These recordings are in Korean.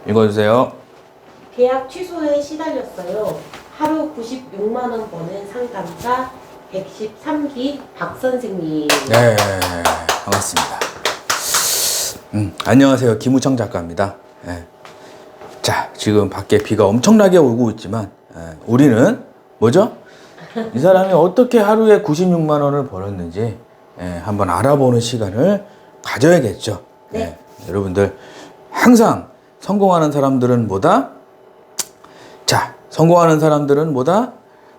읽어주세요. 계약 취소에 시달렸어요. 하루 96만 원 버는 상담사 113기 박 선생님. 네, 반갑습니다. 안녕하세요. 김우청 작가입니다. 자, 지금 밖에 비가 엄청나게 오고 있지만 우리는 뭐죠? 이 사람이 어떻게 하루에 96만 원을 벌었는지 한번 알아보는 시간을 가져야겠죠. 네. 여러분들 항상 성공하는 사람들은 뭐다? 자, 성공하는 사람들은 뭐다?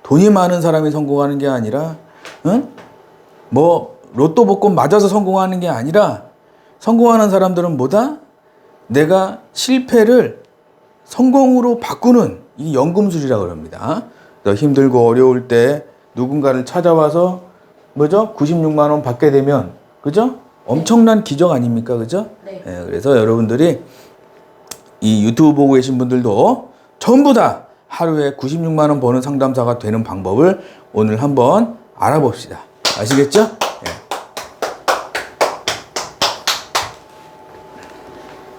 돈이 많은 사람이 성공하는 게 아니라, 뭐 로또 복권 맞아서 성공하는 게 아니라, 성공하는 사람들은 뭐다? 내가 실패를 성공으로 바꾸는 이 연금술이라고 합니다. 힘들고 어려울 때 누군가를 찾아와서 뭐죠? 96만 원 받게 되면, 그죠? 엄청난 기적 아닙니까? 그죠? 네. 그래서 여러분들이 이 유튜브 보고 계신 분들도 전부 다 하루에 96만 원 버는 상담사가 되는 방법을 오늘 한번 알아봅시다. 아시겠죠?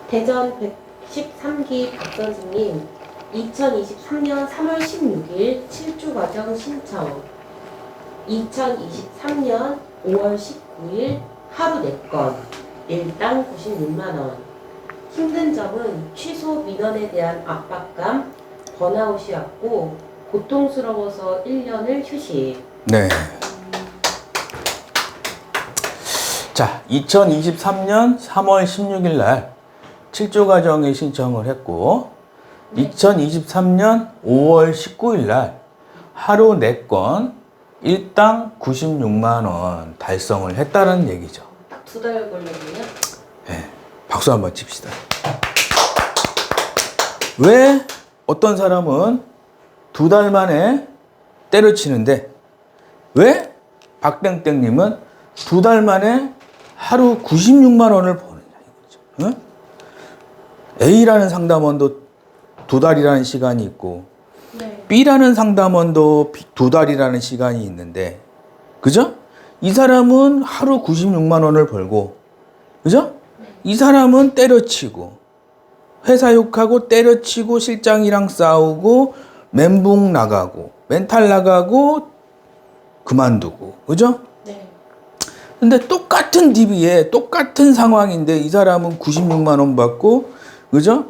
대전 113기 박 선생님 2023년 3월 16일 7주 과정 신청 2023년 5월 19일 하루 4건 일당 96만 원 힘든 점은 취소 민원에 대한 압박감 번아웃이었고 고통스러워서 1년을 휴식. 네. 자, 2023년 3월 16일 날 7조 과정에 신청을 했고 2023년 5월 19일 날 하루 4건 일당 96만 원 달성을 했다는 얘기죠. 딱 2달 걸렸네요. 네, 박수 한번 칩시다. 왜 어떤 사람은 2달 만에 때려치는데 왜 박땡땡님은 2달 만에 하루 96만 원을 버느냐 이거죠. 응? A라는 상담원도 2달이라는 시간이 있고 네. B라는 상담원도 2달이라는 시간이 있는데 그죠? 이 사람은 하루 96만 원을 벌고 그죠? 이 사람은 때려치고 회사 욕하고 때려치고 실장이랑 싸우고 멘붕 나가고 멘탈 나가고 그만두고 그죠? 네. 근데 똑같은 DB에 똑같은 상황인데 이 사람은 96만 원 받고 그죠?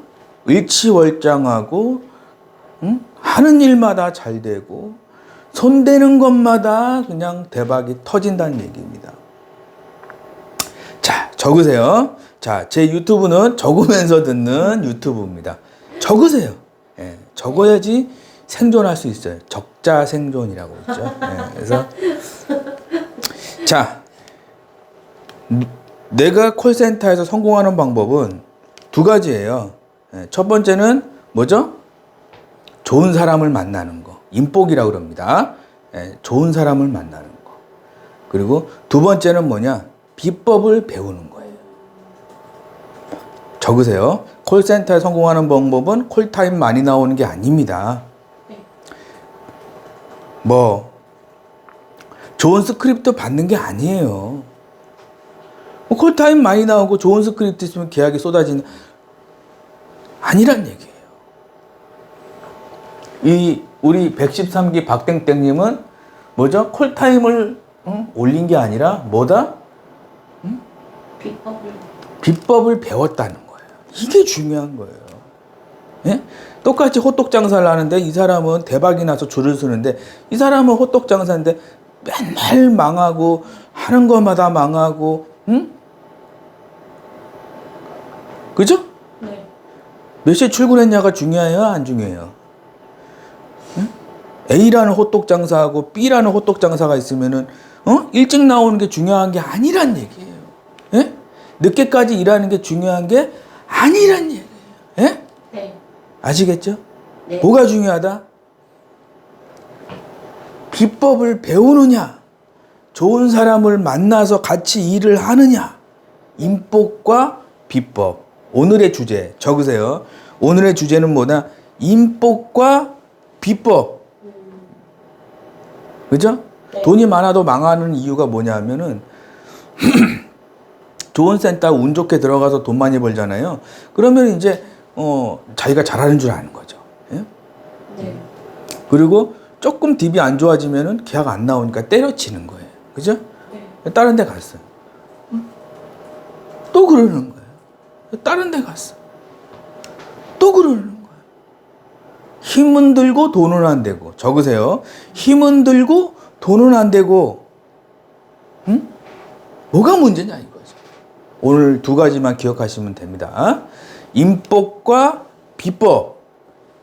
일치월장하고 하는 일마다 잘 되고 손대는 것마다 그냥 대박이 터진다는 얘기입니다. 자, 적으세요. 자, 제 유튜브는 적으면서 듣는 유튜브입니다. 적으세요. 적어야지 생존할 수 있어요. 적자 생존이라고 있죠. 그래서 자, 내가 콜센터에서 성공하는 방법은 2가지예요. 첫 번째는 뭐죠? 좋은 사람을 만나는 거. 인복이라고 그럽니다. 좋은 사람을 만나는 거. 그리고 2번째는 뭐냐? 비법을 배우는 거예요. 적으세요. 콜센터에 성공하는 방법은 콜타임 많이 나오는 게 아닙니다. 뭐 좋은 스크립트 받는 게 아니에요. 콜타임 많이 나오고 좋은 스크립트 있으면 계약이 쏟아지는 아니란 얘기예요. 이 우리 113기 박땡땡님은 뭐죠? 콜타임을 올린 게 아니라 뭐다? 비법을 배웠다는 거예요. 이게 중요한 거예요. 예? 똑같이 호떡 장사를 하는데 이 사람은 대박이 나서 줄을 서는데 이 사람은 호떡 장사인데 맨날 망하고 하는 것마다 망하고 그죠? 네. 몇 시에 출근했냐가 중요해요? 안 중요해요? A라는 호떡 장사하고 B라는 호떡 장사가 있으면은 일찍 나오는 게 중요한 게 아니란 얘기예요. 예? 늦게까지 일하는 게 중요한 게 아니란 얘기예요. 예? 네. 아시겠죠? 네. 뭐가 중요하다? 비법을 배우느냐, 좋은 사람을 만나서 같이 일을 하느냐, 인복과 비법. 오늘의 주제 적으세요. 오늘의 주제는 뭐냐? 인복과 비법. 그죠? 네. 돈이 많아도 망하는 이유가 뭐냐면은 좋은 센터 운 좋게 들어가서 돈 많이 벌잖아요. 그러면 이제 자기가 잘하는 줄 아는 거죠. 예? 네. 그리고 조금 딥이 안 좋아지면은 계약 안 나오니까 때려치는 거예요. 그죠? 네. 다른 데 갔어요. 또 그러는 거예요. 다른 데 갔어. 또 그러는 거예요. 힘은 들고 돈은 안 되고. 적으세요. 힘은 들고 돈은 안 되고. 응? 뭐가 문제냐 이거죠. 오늘 두 가지만 기억하시면 됩니다. 인복과 비법.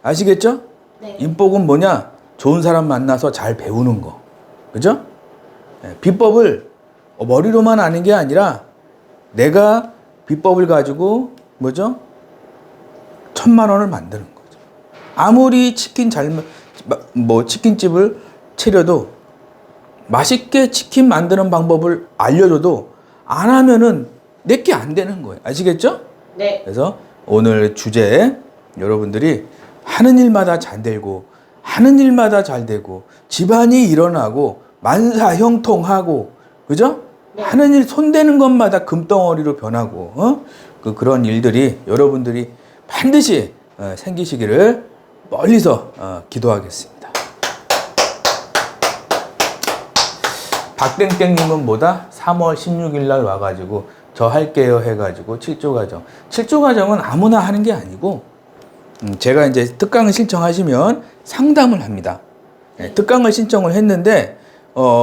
아시겠죠? 네. 인복은 뭐냐? 좋은 사람 만나서 잘 배우는 거. 그죠? 비법을 머리로만 아는 게 아니라 내가 비법을 가지고 뭐죠? 1,000만 원을 만드는 거죠. 아무리 치킨집을 차려도 맛있게 치킨 만드는 방법을 알려줘도 안 하면은 내게 안 되는 거예요. 아시겠죠? 네. 그래서 오늘 주제 여러분들이 하는 일마다 잘 되고 하는 일마다 잘 되고 집안이 일어나고 만사형통하고 그죠? 네. 하는 일 손대는 것마다 금덩어리로 변하고 그런 일들이 여러분들이 반드시 생기시기를 멀리서 기도하겠습니다. 박땡땡님은 뭐다? 3월 16일 날 와가지고 저 할게요 해가지고 7조 과정. 7조 과정은 아무나 하는 게 아니고 제가 이제 특강을 신청하시면 상담을 합니다. 특강을 신청을 했는데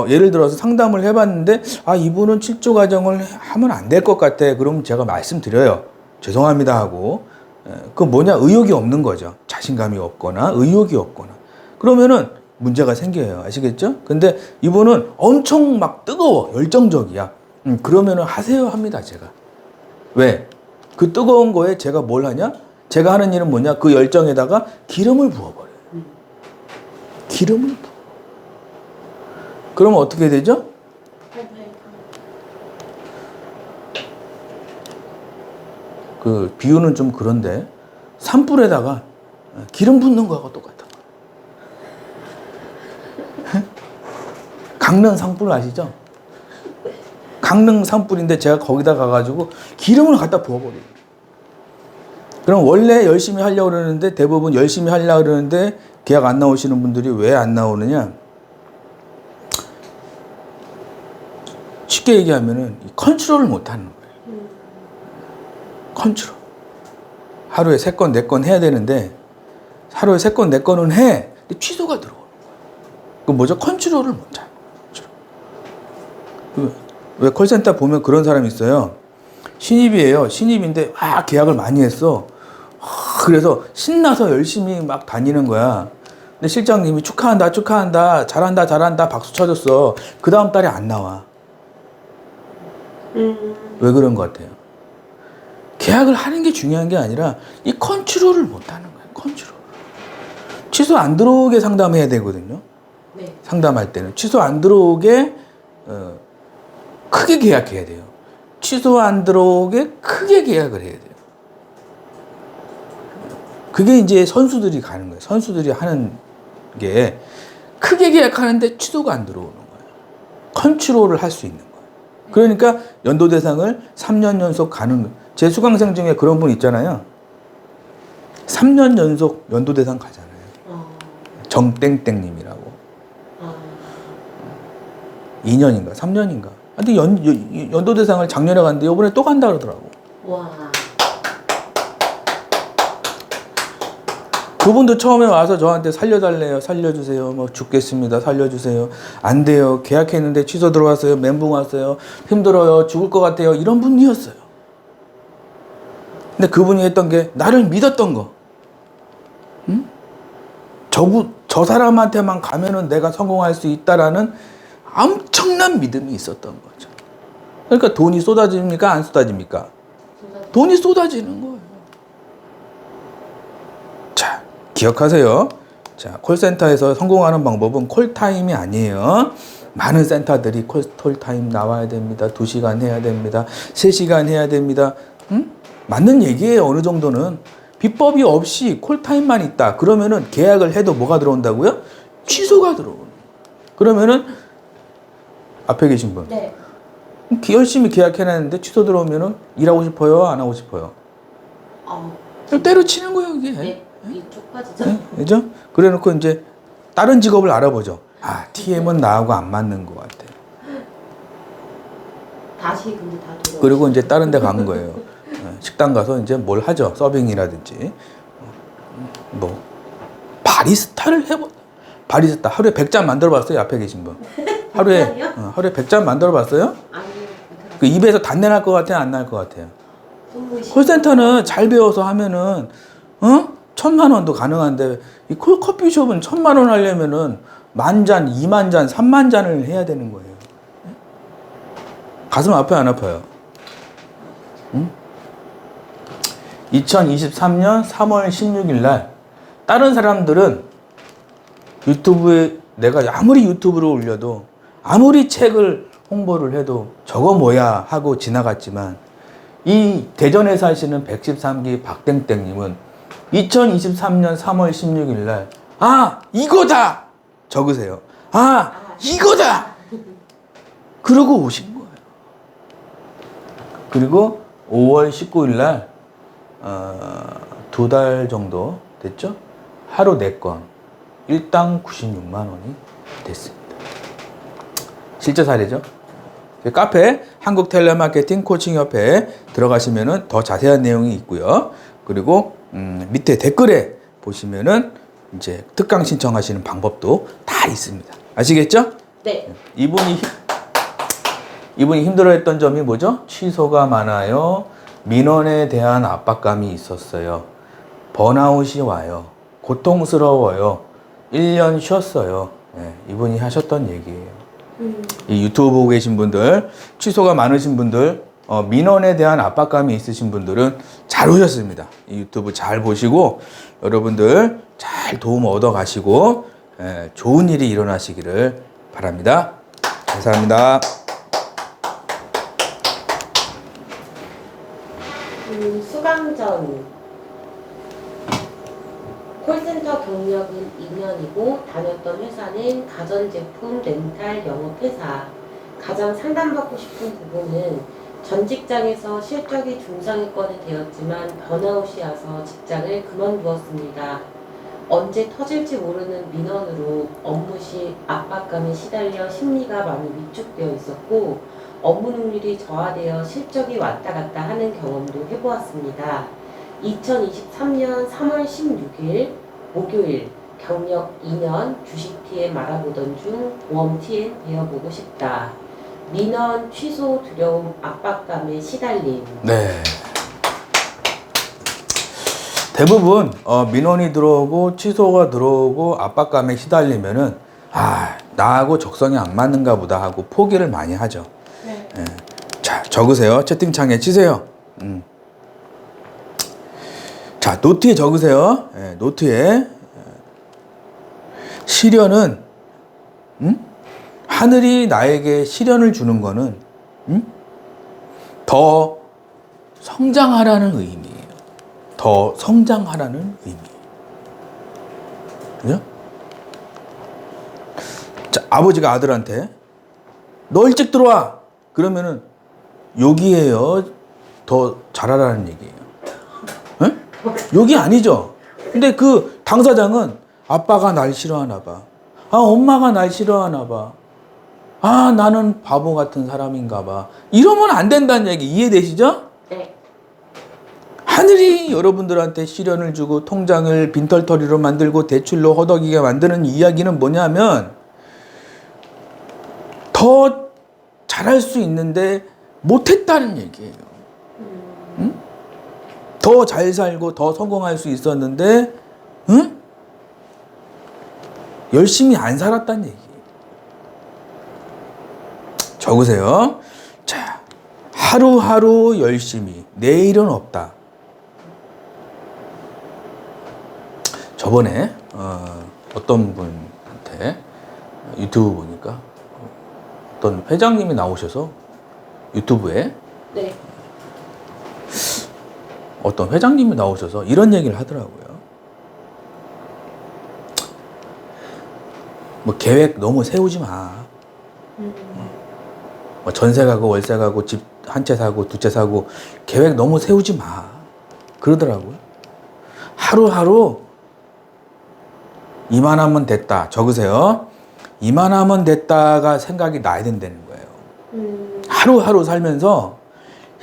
예를 들어서 상담을 해봤는데 이분은 7조 과정을 하면 안 될 것 같아. 그럼 제가 말씀드려요. 죄송합니다 하고 그 뭐냐 의욕이 없는 거죠. 자신감이 없거나 의욕이 없거나 그러면은 문제가 생겨요. 아시겠죠? 근데 이분은 엄청 막 뜨거워 열정적이야. 그러면은 하세요 합니다. 제가 왜? 그 뜨거운 거에 제가 뭘 하냐? 제가 하는 일은 뭐냐? 그 열정에다가 기름을 부어버려요. 기름을 부어. 그러면 어떻게 되죠? 그 비유는 좀 그런데 산불에다가 기름 붓는 거하고 똑같아. 강릉 산불 아시죠? 강릉 산불인데 제가 거기다 가가지고 기름을 갖다 부어버려요. 그럼 원래 열심히 하려고 그러는데 대부분 열심히 하려고 그러는데 계약 안 나오시는 분들이 왜 안 나오느냐? 쉽게 얘기하면은 컨트롤을 못 하는 거예요. 컨트롤. 하루에 3건, 4건 해야 되는데 하루에 3건, 4건은 해. 근데 취소가 들어오는 거예요. 그 뭐죠? 컨트롤을 못 하는 거예요. 왜 콜센터 보면 그런 사람이 있어요. 신입이에요. 신입인데 계약을 많이 했어. 그래서 신나서 열심히 막 다니는 거야. 근데 실장님이 축하한다, 축하한다, 잘한다, 잘한다, 박수 쳐줬어. 그 다음 달에 안 나와. 왜 그런 것 같아요? 계약을 하는 게 중요한 게 아니라 이 컨트롤을 못 하는 거예요. 컨트롤. 취소 안 들어오게 상담해야 되거든요. 네. 상담할 때는 취소 안 들어오게 크게 계약해야 돼요. 취소 안 들어오게 크게 계약을 해야 돼요. 그게 이제 선수들이 가는 거예요. 선수들이 하는 게 크게 계약하는데 취소가 안 들어오는 거예요. 컨트롤을 할 수 있는 거예요. 그러니까 연도 대상을 3년 연속 가는 거예요. 제 수강생 중에 그런 분 있잖아요. 3년 연속 연도 대상 가잖아요. 정땡땡님이라고. 2년인가 3년인가. 근데 연도 대상을 작년에 갔는데 이번에 또 간다 그러더라고. 와. 그분도 처음에 와서 저한테 살려달래요. 살려주세요. 뭐 죽겠습니다. 살려주세요. 안 돼요. 계약했는데 취소 들어왔어요. 멘붕 왔어요. 힘들어요. 죽을 것 같아요. 이런 분이었어요. 근데 그분이 했던 게 나를 믿었던 거. 응? 저 사람한테만 가면은 내가 성공할 수 있다라는 엄청난 믿음이 있었던 거죠. 그러니까 돈이 쏟아집니까? 안 쏟아집니까? 돈이 쏟아지는 거예요. 자, 기억하세요. 자, 콜센터에서 성공하는 방법은 콜타임이 아니에요. 많은 센터들이 콜타임 나와야 됩니다. 2시간 해야 됩니다. 3시간 해야 됩니다. 응? 맞는 얘기예요. 어느 정도는. 비법이 없이 콜타임만 있다. 그러면은 계약을 해도 뭐가 들어온다고요? 취소가 들어오는 거예요. 그러면은 앞에 계신 분. 네. 열심히 계약해놨는데 취소 들어오면은 일하고 싶어요? 안 하고 싶어요? 때려치는 거예요, 이게. 네, 이 쪽파지죠. 네? 그죠? 그래 놓고 이제 다른 직업을 알아보죠. 아, TM은 나하고 안 맞는 것 같아. 다시 근데 다 돌아. 그리고 이제 다른 데 간 거예요. 식당 가서 이제 뭘 하죠. 서빙이라든지. 뭐, 바리스타를 해보, 바리스타. 하루에 100잔 만들어 봤어요? 앞에 계신 분. 하루에, 100잔이요? 하루에 100잔 만들어 봤어요? 아니요. 그 입에서 단내 날 것 같아요? 안 날 것 같아요? 손목이 콜센터는 잘 배워서 하면은, 1,000만 원도 가능한데, 이 커피숍은 1,000만 원 하려면은, 10,000잔, 20,000잔, 30,000잔을 해야 되는 거예요. 가슴 아파요, 안 아파요? 2023년 3월 16일 날 다른 사람들은 유튜브에 내가 아무리 유튜브를 올려도 아무리 책을 홍보를 해도 저거 뭐야 하고 지나갔지만 이 대전에 사시는 113기 박땡땡님은 2023년 3월 16일 날 이거다 적으세요. 이거다 그러고 오신 거예요. 그리고 5월 19일 날 2달 정도 됐죠? 하루 4건, 일당 96만 원이 됐습니다. 실제 사례죠? 카페 한국텔레마케팅 코칭협회에 들어가시면은 더 자세한 내용이 있고요. 그리고 밑에 댓글에 보시면은 이제 특강 신청하시는 방법도 다 있습니다. 아시겠죠? 네. 이분이 힘들어했던 점이 뭐죠? 취소가 많아요. 민원에 대한 압박감이 있었어요. 번아웃이 와요. 고통스러워요. 1년 쉬었어요. 네, 이분이 하셨던 얘기예요. 이 유튜브 보고 계신 분들, 취소가 많으신 분들, 민원에 대한 압박감이 있으신 분들은 잘 오셨습니다. 이 유튜브 잘 보시고 여러분들 잘 도움 얻어 가시고 좋은 일이 일어나시기를 바랍니다. 감사합니다. 수강전 콜센터 경력은 2년이고 다녔던 회사는 가전제품 렌탈 영업회사. 가장 상담받고 싶은 부분은 전 직장에서 실적이 중상위권이 되었지만 번아웃이 와서 직장을 그만두었습니다. 언제 터질지 모르는 민원으로 업무 시 압박감에 시달려 심리가 많이 위축되어 있었고 업무 능률이 저하되어 실적이 왔다 갔다 하는 경험도 해보았습니다. 2023년 3월 16일 목요일 경력 2년 주식 TM 알아보던 중 보험 TM 배워보고 싶다. 민원 취소 두려움 압박감에 시달림. 네. 대부분 민원이 들어오고 취소가 들어오고 압박감에 시달리면은 나하고 적성이 안 맞는가 보다 하고 포기를 많이 하죠. 네. 예. 자, 적으세요. 채팅창에 치세요. 자, 노트에 적으세요. 예, 노트에 시련은 하늘이 나에게 시련을 주는 거는 더 성장하라는 의미예요. 더 성장하라는 의미예요. 그죠? 자, 아버지가 아들한테 너 일찍 들어와. 그러면은 여기에요. 더 잘하라는 얘기예요. 에? 여기 아니죠. 근데 그 당사장은 아빠가 날 싫어하나 봐. 엄마가 날 싫어하나 봐. 나는 바보 같은 사람인가 봐. 이러면 안 된다는 얘기 이해되시죠? 네. 하늘이 여러분들한테 시련을 주고 통장을 빈털터리로 만들고 대출로 허덕이게 만드는 이야기는 뭐냐면 더 잘할 수 있는데 못했다는 얘기예요. 응? 더 잘 살고 더 성공할 수 있었는데 열심히 안 살았다는 얘기예요. 적으세요. 자, 하루하루 열심히 내일은 없다. 저번에 어떤 분한테 유튜브 보니까 어떤 회장님이 나오셔서 유튜브에 네. 어떤 회장님이 나오셔서 이런 얘기를 하더라고요. 뭐 계획 너무 세우지 마. 뭐 전세 가고 월세 가고 집 한 채 사고 두 채 사고 계획 너무 세우지 마. 그러더라고요. 하루하루 이만하면 됐다. 적으세요. 이만하면 됐다가 생각이 나야 된다는 거예요. 하루하루 살면서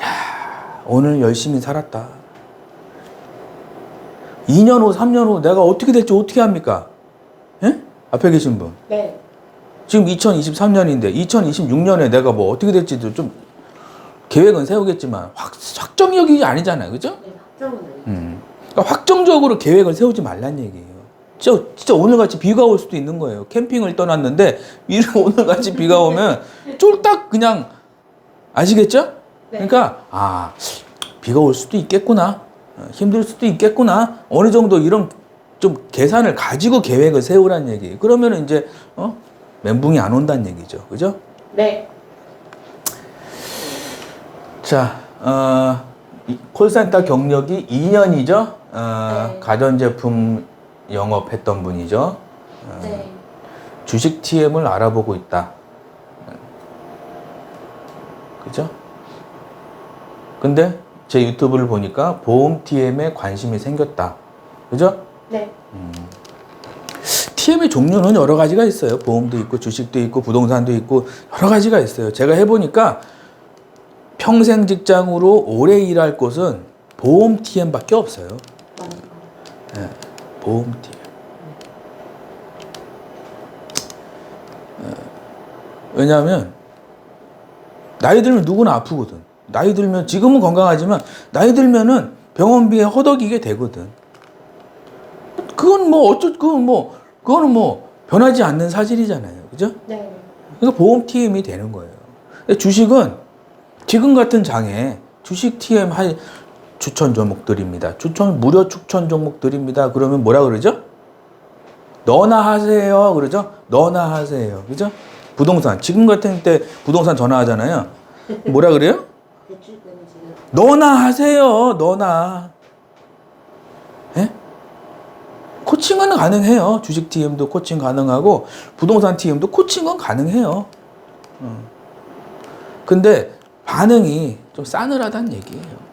야, 오늘 열심히 살았다. 2년 후, 3년 후 내가 어떻게 될지 어떻게 합니까? 예? 앞에 계신 분. 네. 지금 2023년인데 2026년에 내가 뭐 어떻게 될지도 좀 계획은 세우겠지만 확정적이 아니잖아요. 그죠? 네, 확정은 그러니까 확정적으로 계획을 세우지 말란 얘기예요. 진짜 오늘같이 비가 올 수도 있는 거예요. 캠핑을 떠났는데 오늘같이 비가 오면 쫄딱 그냥 아시겠죠? 네. 그러니까 비가 올 수도 있겠구나. 힘들 수도 있겠구나. 어느 정도 이런 좀 계산을 가지고 계획을 세우란 얘기예요. 그러면 이제 멘붕이 안 온다는 얘기죠. 그죠? 네. 자, 콜센터 경력이 2년이죠. 네. 가전제품 영업했던 분이죠. 네. 주식 TM을 알아보고 있다. 그죠? 근데 제 유튜브를 보니까 보험 TM에 관심이 생겼다. 그죠? 네. TM의 종류는 여러 가지가 있어요. 보험도 있고 주식도 있고 부동산도 있고 여러 가지가 있어요. 제가 해보니까 평생 직장으로 오래 일할 곳은 보험 TM밖에 없어요. 네, 보험 TM. 왜냐하면 나이 들면 누구나 아프거든. 나이 들면 지금은 건강하지만 나이 들면은 병원비에 허덕이게 되거든. 그거는 뭐 변하지 않는 사실이잖아요. 그죠? 네. 그러니까 보험 TM이 되는 거예요. 근데 주식은 지금 같은 장에 주식 TM 추천 종목들입니다. 무료 추천 종목들입니다. 그러면 뭐라 그러죠? 너나 하세요. 그러죠? 너나 하세요. 그죠? 부동산. 지금 같은 때 부동산 전화하잖아요. 뭐라 그래요? 대출금이 지금 너나 하세요. 너나. 예? 코칭은 가능해요. 주식 TM도 코칭 가능하고 부동산 TM도 코칭은 가능해요. 근데 반응이 좀 싸늘하다는 얘기예요.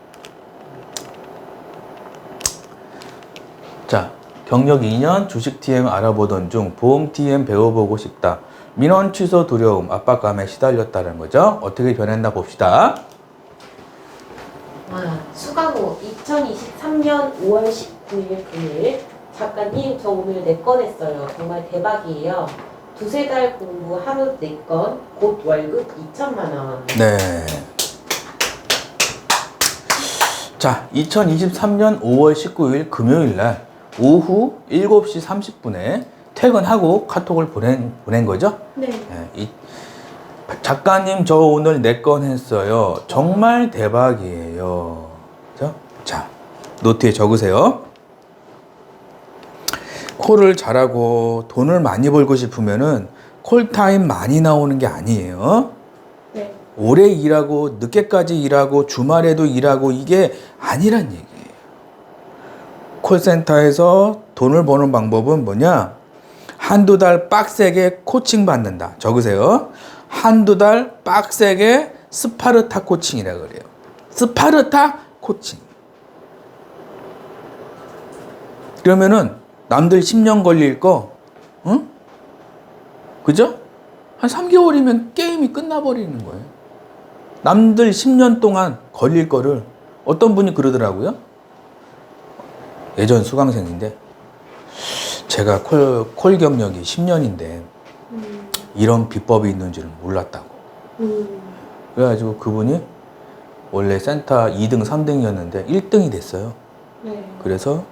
자, 경력 2년 주식 TM 알아보던 중 보험 TM 배워보고 싶다. 민원 취소 두려움, 압박감에 시달렸다는 거죠. 어떻게 변했나 봅시다. 수강호 2023년 5월 19일 금요일. 작가님, 저 오늘 4건 했어요. 정말 대박이에요. 두세 달 공부 하루 4건, 곧 월급 2천만 원. 네. 자, 2023년 5월 19일 금요일 날 오후 7시 30분에 퇴근하고 카톡을 보낸 거죠? 네. 작가님, 저 오늘 4건 했어요. 정말 대박이에요. 그죠? 자, 노트에 적으세요. 콜을 잘하고 돈을 많이 벌고 싶으면은 콜타임 많이 나오는 게 아니에요. 네. 오래 일하고 늦게까지 일하고 주말에도 일하고 이게 아니란 얘기예요. 콜센터에서 돈을 버는 방법은 뭐냐? 한두 달 빡세게 코칭 받는다. 적으세요. 한두 달 빡세게 스파르타 코칭이라 그래요. 스파르타 코칭. 그러면은 남들 10년 걸릴 거, 응? 그죠? 한 3개월이면 게임이 끝나버리는 거예요. 남들 10년 동안 걸릴 거를 어떤 분이 그러더라고요. 예전 수강생인데 제가 콜 경력이 10년인데 이런 비법이 있는 줄은 몰랐다고. 그래가지고 그분이 원래 센터 2등, 3등이었는데 1등이 됐어요. 네. 그래서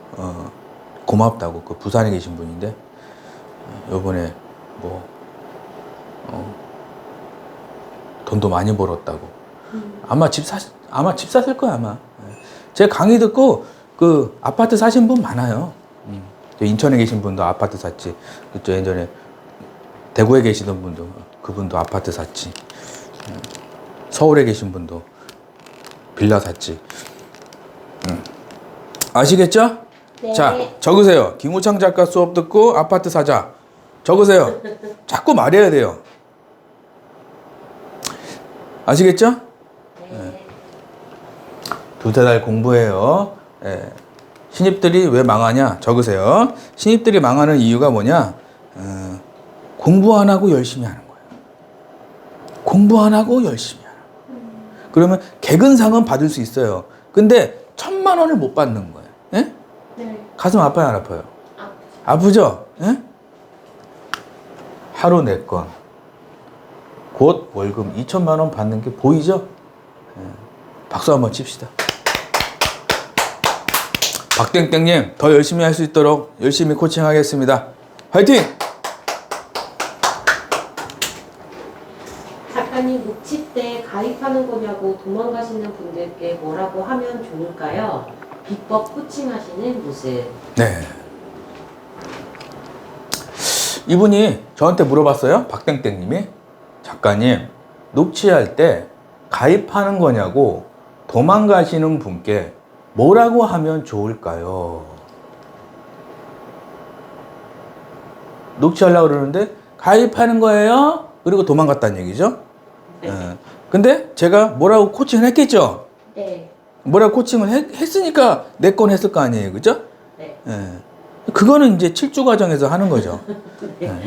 고맙다고. 그 부산에 계신 분인데 요번에 뭐 돈도 많이 벌었다고. 아마 집 샀을 거야 아마. 제 강의 듣고 그 아파트 사신 분 많아요. 인천에 계신 분도 아파트 샀지. 그죠? 예전에 대구에 계시던 분도 그분도 아파트 샀지. 서울에 계신 분도 빌라 샀지. 아시겠죠? 네. 자, 적으세요. 김우창 작가 수업 듣고 아파트 사자. 적으세요. 자꾸 말해야 돼요. 아시겠죠? 네. 두세 달 공부해요. 예. 신입들이 왜 망하냐? 적으세요. 신입들이 망하는 이유가 뭐냐? 공부 안 하고 열심히 하는 거예요. 공부 안 하고 열심히 하는 거예요. 그러면 개근상은 받을 수 있어요. 근데 1,000만 원을 못 받는 거예요. 예? 네. 가슴 아파요, 안 아파요? 아, 아프죠? 예? 하루 4건. 곧 월급 2,000만 원 받는 게 보이죠? 예. 박수 한번 칩시다. 박땡땡님, 더 열심히 할 수 있도록 열심히 코칭하겠습니다. 화이팅! 작가님 녹취 때 가입하는 거냐고 도망가시는 분들께 뭐라고 하면 좋을까요? 비법 코칭하시는 모습. 네. 이분이 저한테 물어봤어요. 박땡땡님이. 작가님, 녹취할 때 가입하는 거냐고 도망가시는 분께 뭐라고 하면 좋을까요? 녹취하려고 그러는데 가입하는 거예요? 그리고 도망갔다는 얘기죠. 네. 근데 제가 뭐라고 코칭을 했겠죠? 네. 뭐라고 코칭을 했으니까 내 건 했을 거 아니에요. 그죠? 네. 그거는 이제 7주 과정에서 하는 거죠.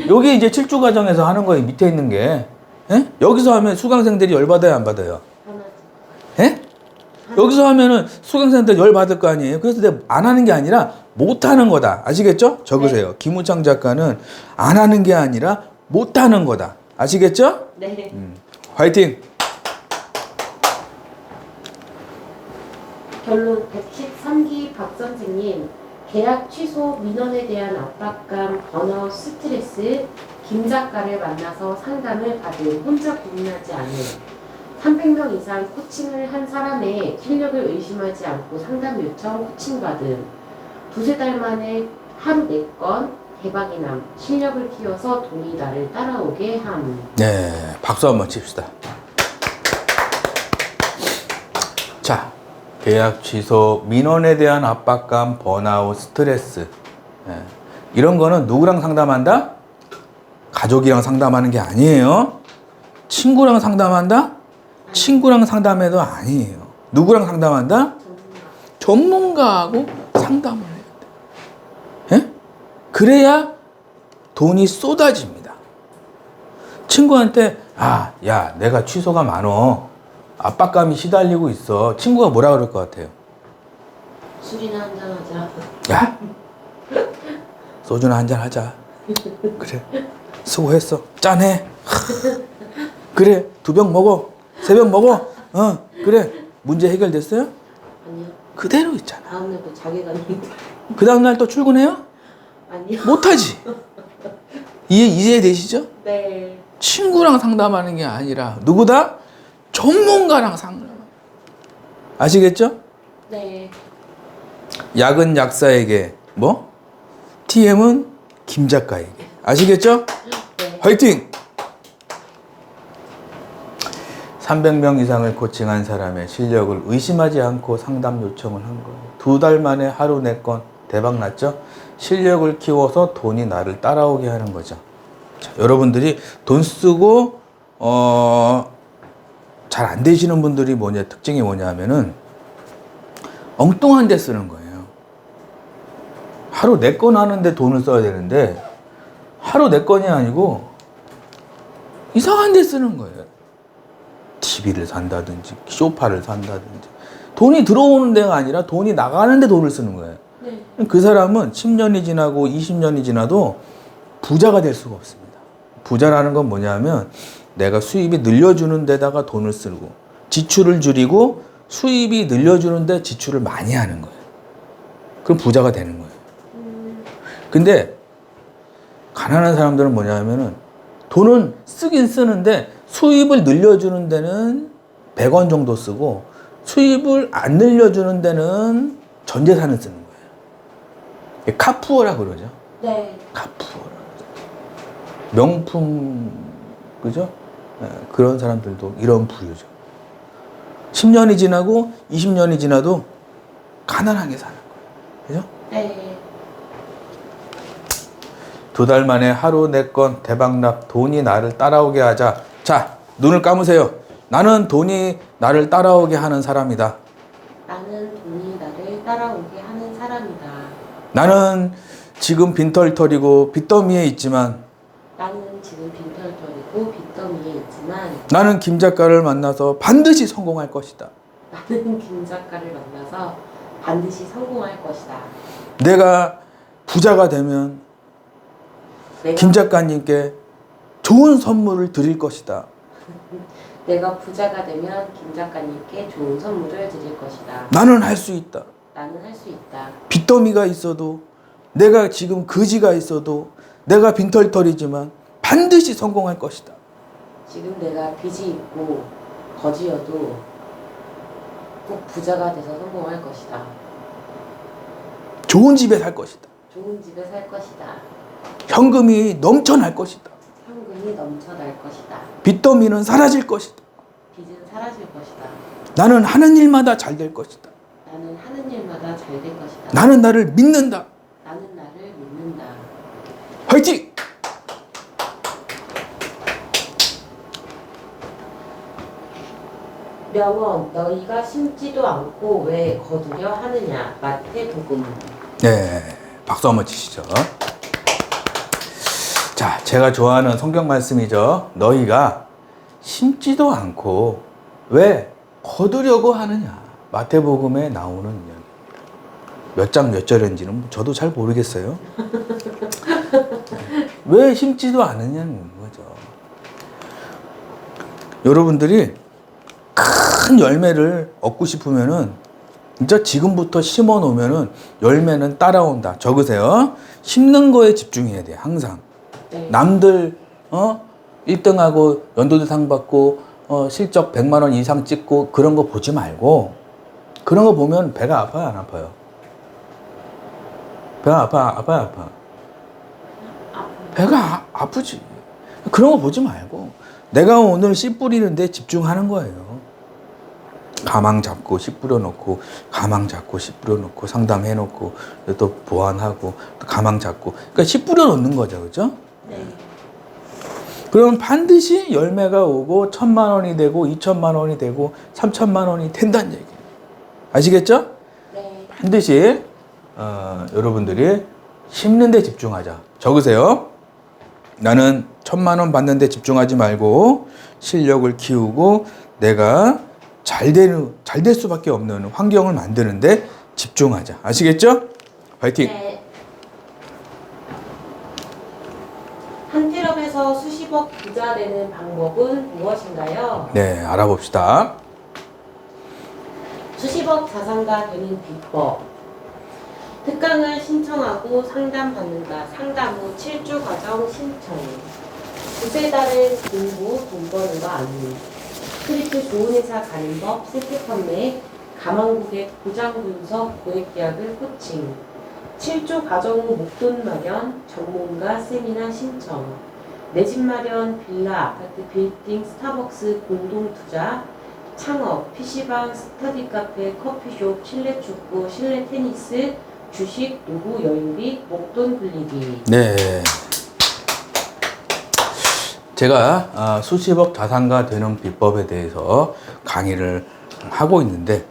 여기 이제 7주 과정에서 하는 거예요. 밑에 있는 게. 여기서 하면 수강생들이 열받아요, 안 받아요? 하나죠. 여기서 하면은 수강생들 열받을 거 아니에요. 그래서 내가 안 하는 게 아니라 못 하는 거다. 아시겠죠? 적으세요. 김우창 작가는 안 하는 게 아니라 못 하는 거다. 아시겠죠? 네. 화이팅! 결론 113기 박 선생님, 계약 취소 민원에 대한 압박감, 번아웃, 스트레스, 김 작가를 만나서 상담을 받은 혼자 고민하지 않은 300명 이상 코칭을 한 사람의 실력을 의심하지 않고 상담 요청 코칭받은 두세 달 만에 하루 4건 대박이 남 실력을 키워서 돈이 나를 따라오게 함. 네, 박수 한번 칩시다. 자, 계약 취소, 민원에 대한 압박감, 번아웃, 스트레스. 이런 거는 누구랑 상담한다? 가족이랑 상담하는 게 아니에요. 친구랑 상담한다? 친구랑 상담해도 아니에요. 누구랑 상담한다? 전문가하고 상담을 해야 돼. 예? 그래야 돈이 쏟아집니다. 친구한테 야, 내가 취소가 많어. 압박감이 시달리고 있어. 친구가 뭐라 그럴 것 같아요? 술이나 한잔 하자. 야, 소주나 한잔 하자. 그래, 수고했어. 짠해. 그래, 2병 먹어. 3병 먹어. 그래. 문제 해결됐어요? 아니요. 그대로 있잖아. 다음날도 자괴감이. 그 다음날 또 출근해요? 아니요. 못하지. 이해되시죠? 네. 친구랑 상담하는 게 아니라 누구다? 전문가랑 상담. 아시겠죠? 네. 약은 약사에게, 뭐? TM은 김 작가에게. 아시겠죠? 네. 화이팅! 300명 이상을 코칭한 사람의 실력을 의심하지 않고 상담 요청을 한 거예요. 2달 만에 하루 4건 대박 났죠? 실력을 키워서 돈이 나를 따라오게 하는 거죠. 자, 여러분들이 돈 쓰고 잘 안 되시는 분들이 특징이 뭐냐 하면은 엉뚱한 데 쓰는 거예요. 하루 4건 하는데 돈을 써야 되는데 하루 4건이 아니고 이상한 데 쓰는 거예요. TV를 산다든지 소파를 산다든지 돈이 들어오는 데가 아니라 돈이 나가는 데 돈을 쓰는 거예요. 네. 그 사람은 10년이 지나고 20년이 지나도 부자가 될 수가 없습니다. 부자라는 건 뭐냐면 내가 수입이 늘려주는 데다가 돈을 쓰고 지출을 줄이고 수입이 늘려주는 데 지출을 많이 하는 거예요. 그럼 부자가 되는 거예요. 근데 가난한 사람들은 뭐냐면은 돈은 쓰긴 쓰는데 수입을 늘려주는 데는 100원 정도 쓰고 수입을 안 늘려주는 데는 전 재산을 쓰는 거예요. 카푸어라고 그러죠. 네. 카푸어. 명품, 그죠? 그런 사람들도 이런 부류죠. 10년이 지나고 20년이 지나도 가난하게 사는 거예요. 그죠? 네. 2달 만에 하루 4건 대박납 돈이 나를 따라오게 하자. 자, 눈을 감으세요. 나는 돈이 나를 따라오게 하는 사람이다. 나는 돈이 나를 따라오게 하는 사람이다. 나는 지금 빈털털이고 빚더미에 있지만 나는 지금 빈털털이고 빚더미에 있지만 나는 김 작가를 만나서 반드시 성공할 것이다. 나는 김 작가를 만나서 반드시 성공할 것이다. 내가 부자가 되면 김 작가님께 좋은 선물을 드릴 것이다. 내가 부자가 되면 김 작가님께 좋은 선물을 드릴 것이다. 나는 할 수 있다. 나는 할 수 있다. 빚더미가 있어도 내가 지금 거지가 있어도 내가 빈털털이지만 반드시 성공할 것이다. 지금 내가 빚이 있고 거지여도 꼭 부자가 돼서 성공할 것이다. 좋은 집에 살 것이다. 좋은 집에 살 것이다. 현금이 넘쳐날 것이다. 현금이 넘쳐날 것이다. 빚더미는 사라질 것이다. 빚은 사라질 것이다. 나는 하는 일마다 잘 될 것이다. 나는 하는 일마다 잘 될 것이다. 나는 나를 믿는다. 나는 나를 믿는다. 화이팅! 명언, 너희가 심지도 않고 왜 거두려 하느냐. 마태복음. 네, 박수 한번 치시죠. 자, 제가 좋아하는 성경 말씀이죠. 너희가 심지도 않고 왜 거두려고 하느냐. 마태복음에 나오는 이야기입니다. 몇 장 몇 절인지는 저도 잘 모르겠어요. 왜 심지도 않느냐는 거죠. 여러분들이 큰 열매를 얻고 싶으면은 진짜 지금부터 심어 놓으면은 열매는 따라온다. 적으세요. 심는 거에 집중해야 돼. 항상. 네. 남들 1등하고 연도대상 받고 실적 100만 원 이상 찍고 그런 거 보지 말고 그런 거 보면 배가 아파요, 안 아파요? 배가 아파요? 배가 아프지. 그런 거 보지 말고 내가 오늘 씨 뿌리는데 집중하는 거예요. 가망 잡고 씨 뿌려놓고 가망 잡고 씨 뿌려놓고 상담해놓고 또 보완하고 또 가망 잡고 그러니까 씨 뿌려놓는 거죠, 그죠? 네. 그럼 반드시 열매가 오고 1,000만 원이 되고 2,000만 원이 되고 3,000만 원이 된다는 얘기예요. 아시겠죠? 네. 반드시 여러분들이 심는 데 집중하자. 적으세요. 나는 1,000만 원 받는 데 집중하지 말고 실력을 키우고 내가 잘 될 수밖에 없는 환경을 만드는데 집중하자. 아시겠죠? 파이팅! 네. 한 트럭에서 수십억 부자 되는 방법은 무엇인가요? 네, 알아봅시다. 수십억 자산가 되는 비법. 특강을 신청하고 상담받는다. 상담 후 7주 과정 신청. 두세 달의 공부, 돈 버는 거 아님. 스크립트 좋은 회사 가는 법, 세트 판매, 가망고객, 보장 분석, 고액 계약을 코칭. 7주 과정 후 목돈 마련, 전문가 세미나 신청. 내 집 마련, 빌라, 아파트, 빌딩, 스타벅스, 공동 투자, 창업, PC방, 스터디 카페, 커피숍, 실내 축구, 실내 테니스, 주식, 노후, 여유비, 목돈 굴리기. 네. 제가 수십억 자산가 되는 비법에 대해서 강의를 하고 있는데,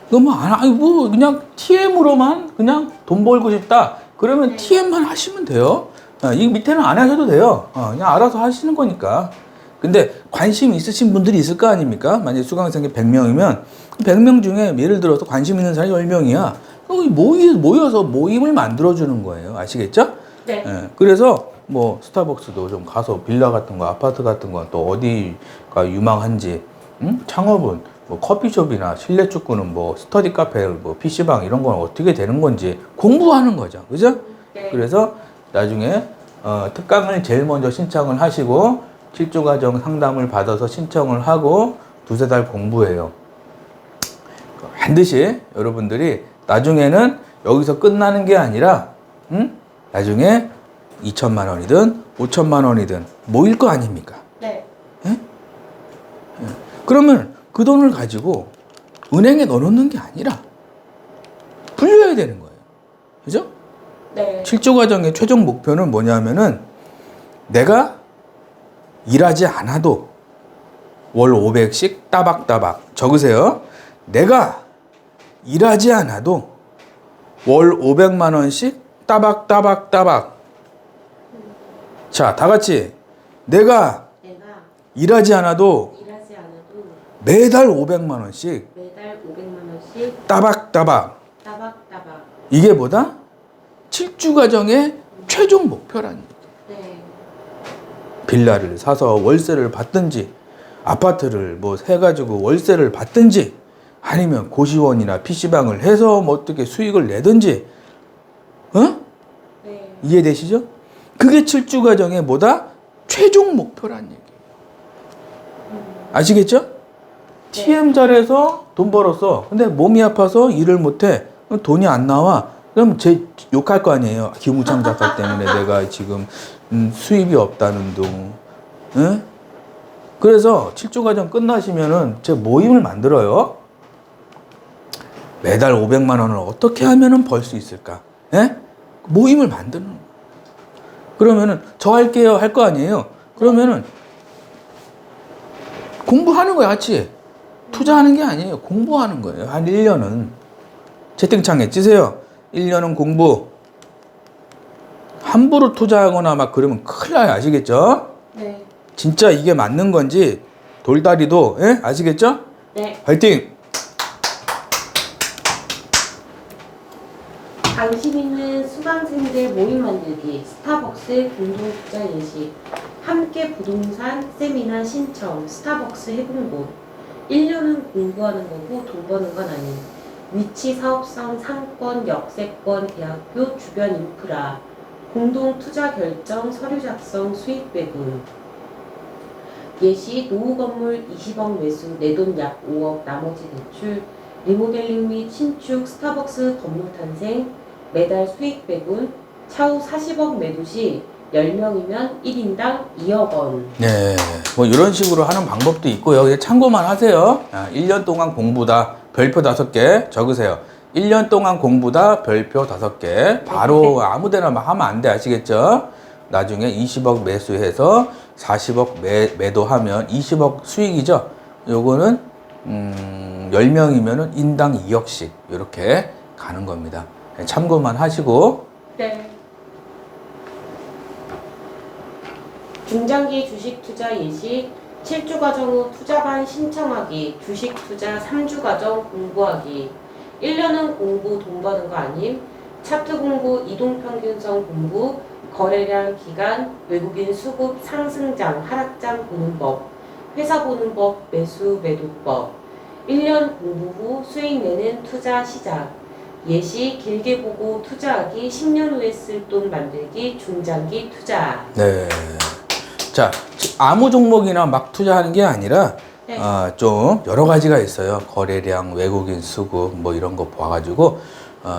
이거 뭐 그냥 TM으로만 그냥 돈 벌고 싶다. 그러면 TM만 하시면 돼요. 이 밑에는 안 하셔도 돼요. 그냥 알아서 하시는 거니까. 근데 관심 있으신 분들이 있을 거 아닙니까? 만약에 수강생이 100명이면 100명 중에 예를 들어서 관심 있는 사람이 10명이야. 모여서 모임을 만들어주는 거예요. 아시겠죠? 네. 그래서 뭐 스타벅스도 좀 가서 빌라 같은 거, 아파트 같은 거 또 어디가 유망한지, 창업은 뭐 커피숍이나 실내 축구는 뭐 스터디 카페, 뭐 PC방 이런 건 어떻게 되는 건지 공부하는 거죠. 그죠? 네. 그래서 나중에 특강을 제일 먼저 신청을 하시고 7주 과정 상담을 받아서 신청을 하고 두세 달 공부해요. 반드시 여러분들이 나중에는 여기서 끝나는 게 아니라 나중에 2천만 원이든 5천만 원이든 모일 거 아닙니까? 네. 그러면 그 돈을 가지고 은행에 넣어놓는 게 아니라 불려야 되는 거예요. 그죠? 네. 7조 과정의 최종 목표는 뭐냐면은 내가 일하지 않아도 월 500씩 따박따박 적으세요. 내가 일하지 않아도 월 500만 원씩 따박따박따박. 자, 다 같이 내가 내가 일하지 않아도 일하지 않아도 매달 500만 원씩 매달 500만 원씩 따박따박. 따박따박. 이게 뭐다? 7주 과정의 최종 목표란 얘기. 네. 빌라를 사서 월세를 받든지 아파트를 뭐 해가지고 월세를 받든지 아니면 고시원이나 PC방을 해서 뭐 어떻게 수익을 내든지 네. 이해되시죠? 그게 7주 과정의 뭐다? 최종 목표란 얘기예요. 아시겠죠? TM 잘해서 돈 벌었어. 근데 몸이 아파서 일을 못해. 돈이 안 나와. 그럼 제 욕할 거 아니에요. 김우창 작가 때문에 내가 지금 수입이 없다는 둥. 응? 그래서 7주 과정 끝나시면은 제 모임을 만들어요. 매달 500만 원을 어떻게 하면은 벌 수 있을까? 예? 모임을 만드는 거예요. 그러면은 저 할게요 할 거 아니에요. 그러면은 공부하는 거야, 같이. 투자하는 게 아니에요. 공부하는 거예요. 한 1년은. 채팅창에 찌세요. 1년은 공부. 함부로 투자하거나 막 그러면 큰일 나요. 아시겠죠? 네. 진짜 이게 맞는 건지 돌다리도, 예? 아시겠죠? 네. 화이팅! 관심 있는 수강생들 모임 만들기, 스타벅스 공동투자 예시, 함께 부동산 세미나 신청, 스타벅스 해본 곳. 1년은 공부하는 거고 돈 버는 건 아닌. 위치, 사업성, 상권, 역세권, 대학교, 주변 인프라, 공동투자 결정, 서류 작성, 수익 배분. 예시, 노후 건물 20억 매수, 내 돈 약 5억, 나머지 대출, 리모델링 및 신축, 스타벅스 건물 탄생, 매달 수익 배분, 차후 40억 매도 시 10명이면 1인당 2억 원. 네, 뭐 이런 식으로 하는 방법도 있고요. 그냥 참고만 하세요. 1년 동안 공부다. 별표 5개 적으세요. 1년 동안 공부다. 별표 5개. 바로 아무데나 막 하면 안 돼. 아시겠죠? 나중에 20억 매수해서 40억 매도하면 20억 수익이죠. 요거는 10명이면은 인당 2억씩 이렇게 가는 겁니다. 참고만 하시고. 네. 중장기 주식 투자 예시, 7주 과정 후 투자반 신청하기, 주식 투자 3주 과정 공부하기. 1년은 공부 돈 버는 거 아님, 차트 공부, 이동평균선 공부, 거래량 기간, 외국인 수급 상승장, 하락장 보는 법, 회사 보는 법, 매수 매도법. 1년 공부 후 수익 내는 투자 시작. 예시, 길게 보고 투자하기, 10년 후에 쓸 돈 만들기, 중장기 투자. 네. 자, 아무 종목이나 막 투자하는 게 아니라 네. 좀 여러 가지가 있어요. 거래량, 외국인 수급 뭐 이런 거 봐가지고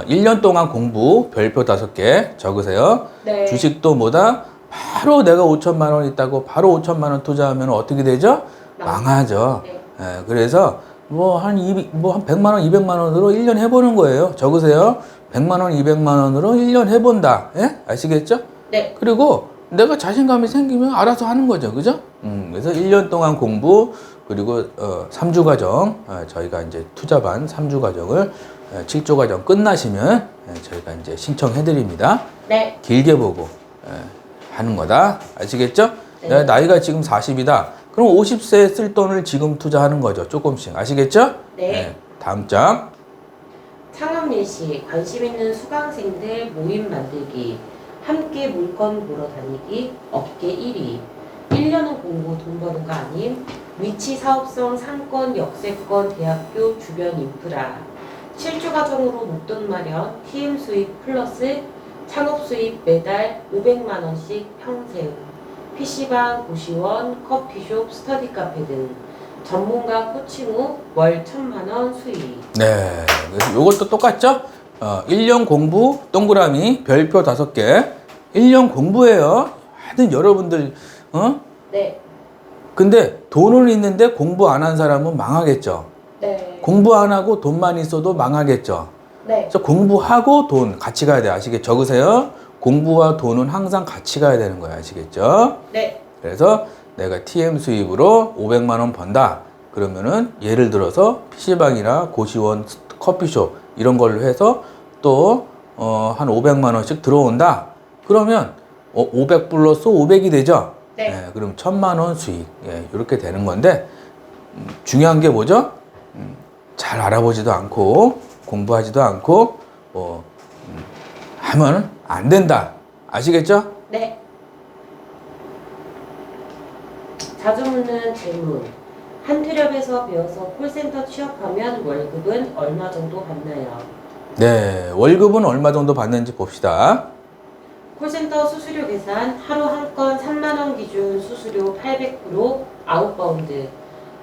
1년 동안 공부 별표 5개 적으세요. 네. 주식도 뭐다? 바로 내가 5천만 원 있다고 바로 5천만 원 투자하면 어떻게 되죠? 망하죠. 네. 예, 그래서 한 100만 원, 200만 원으로 1년 해보는 거예요. 적으세요. 100만 원, 200만 원으로 1년 해본다. 예? 아시겠죠? 네. 그리고 내가 자신감이 생기면 알아서 하는 거죠. 그죠? 그래서 1년 동안 공부, 그리고 3주 과정, 저희가 이제 투자반 3주 과정을 7주 과정 끝나시면 저희가 이제 신청해 드립니다. 네. 길게 보고 하는 거다. 아시겠죠? 네. 내가 나이가 지금 40이다. 그럼 50세에 쓸 돈을 지금 투자하는 거죠. 조금씩. 아시겠죠? 네. 다음 장. 창업 예시, 관심 있는 수강생들 모임 만들기, 함께 물건 보러 다니기, 업계 1위. 1년은 공부 돈 버는 거 아님, 위치 사업성 상권 역세권 대학교 주변 인프라. 7주 과정으로 목돈 마련, TM 수입 플러스 창업 수입 매달 500만 원씩 평생. PC방, 고시원, 커피숍, 스터디 카페 등 전문가 코칭 후 월 1,000만 원 수익. 네. 그래서 요것도 똑같죠? 1년 공부 동그라미 별표 5개. 1년 공부예요. 하여튼 여러분들 네. 근데 돈은 있는데 공부 안 한 사람은 망하겠죠. 네. 공부 안 하고 돈만 있어도 망하겠죠. 네. 그래서 공부하고 돈 같이 가야 돼요. 아시겠죠? 적으세요. 공부와 돈은 항상 같이 가야 되는 거예요. 아시겠죠? 네. 그래서 내가 TM 수입으로 500만 원 번다. 그러면은 예를 들어서 PC방이나 고시원, 커피숍 이런 걸로 해서 또 한 500만 원씩 들어온다. 그러면 500 플러스 500이 되죠? 네. 예, 그럼 1000만 원 수익. 예, 이렇게 되는 건데 중요한 게 뭐죠? 잘 알아보지도 않고 공부하지도 않고 하면 안 된다. 아시겠죠? 네. 자주 묻는 질문. 한투렵에서 배워서 콜센터 취업하면 월급은 얼마 정도 받나요? 네, 월급은 얼마 정도 받는지 봅시다. 콜센터 수수료 계산 하루 한 건 3만 원 기준 수수료 800% 아웃바운드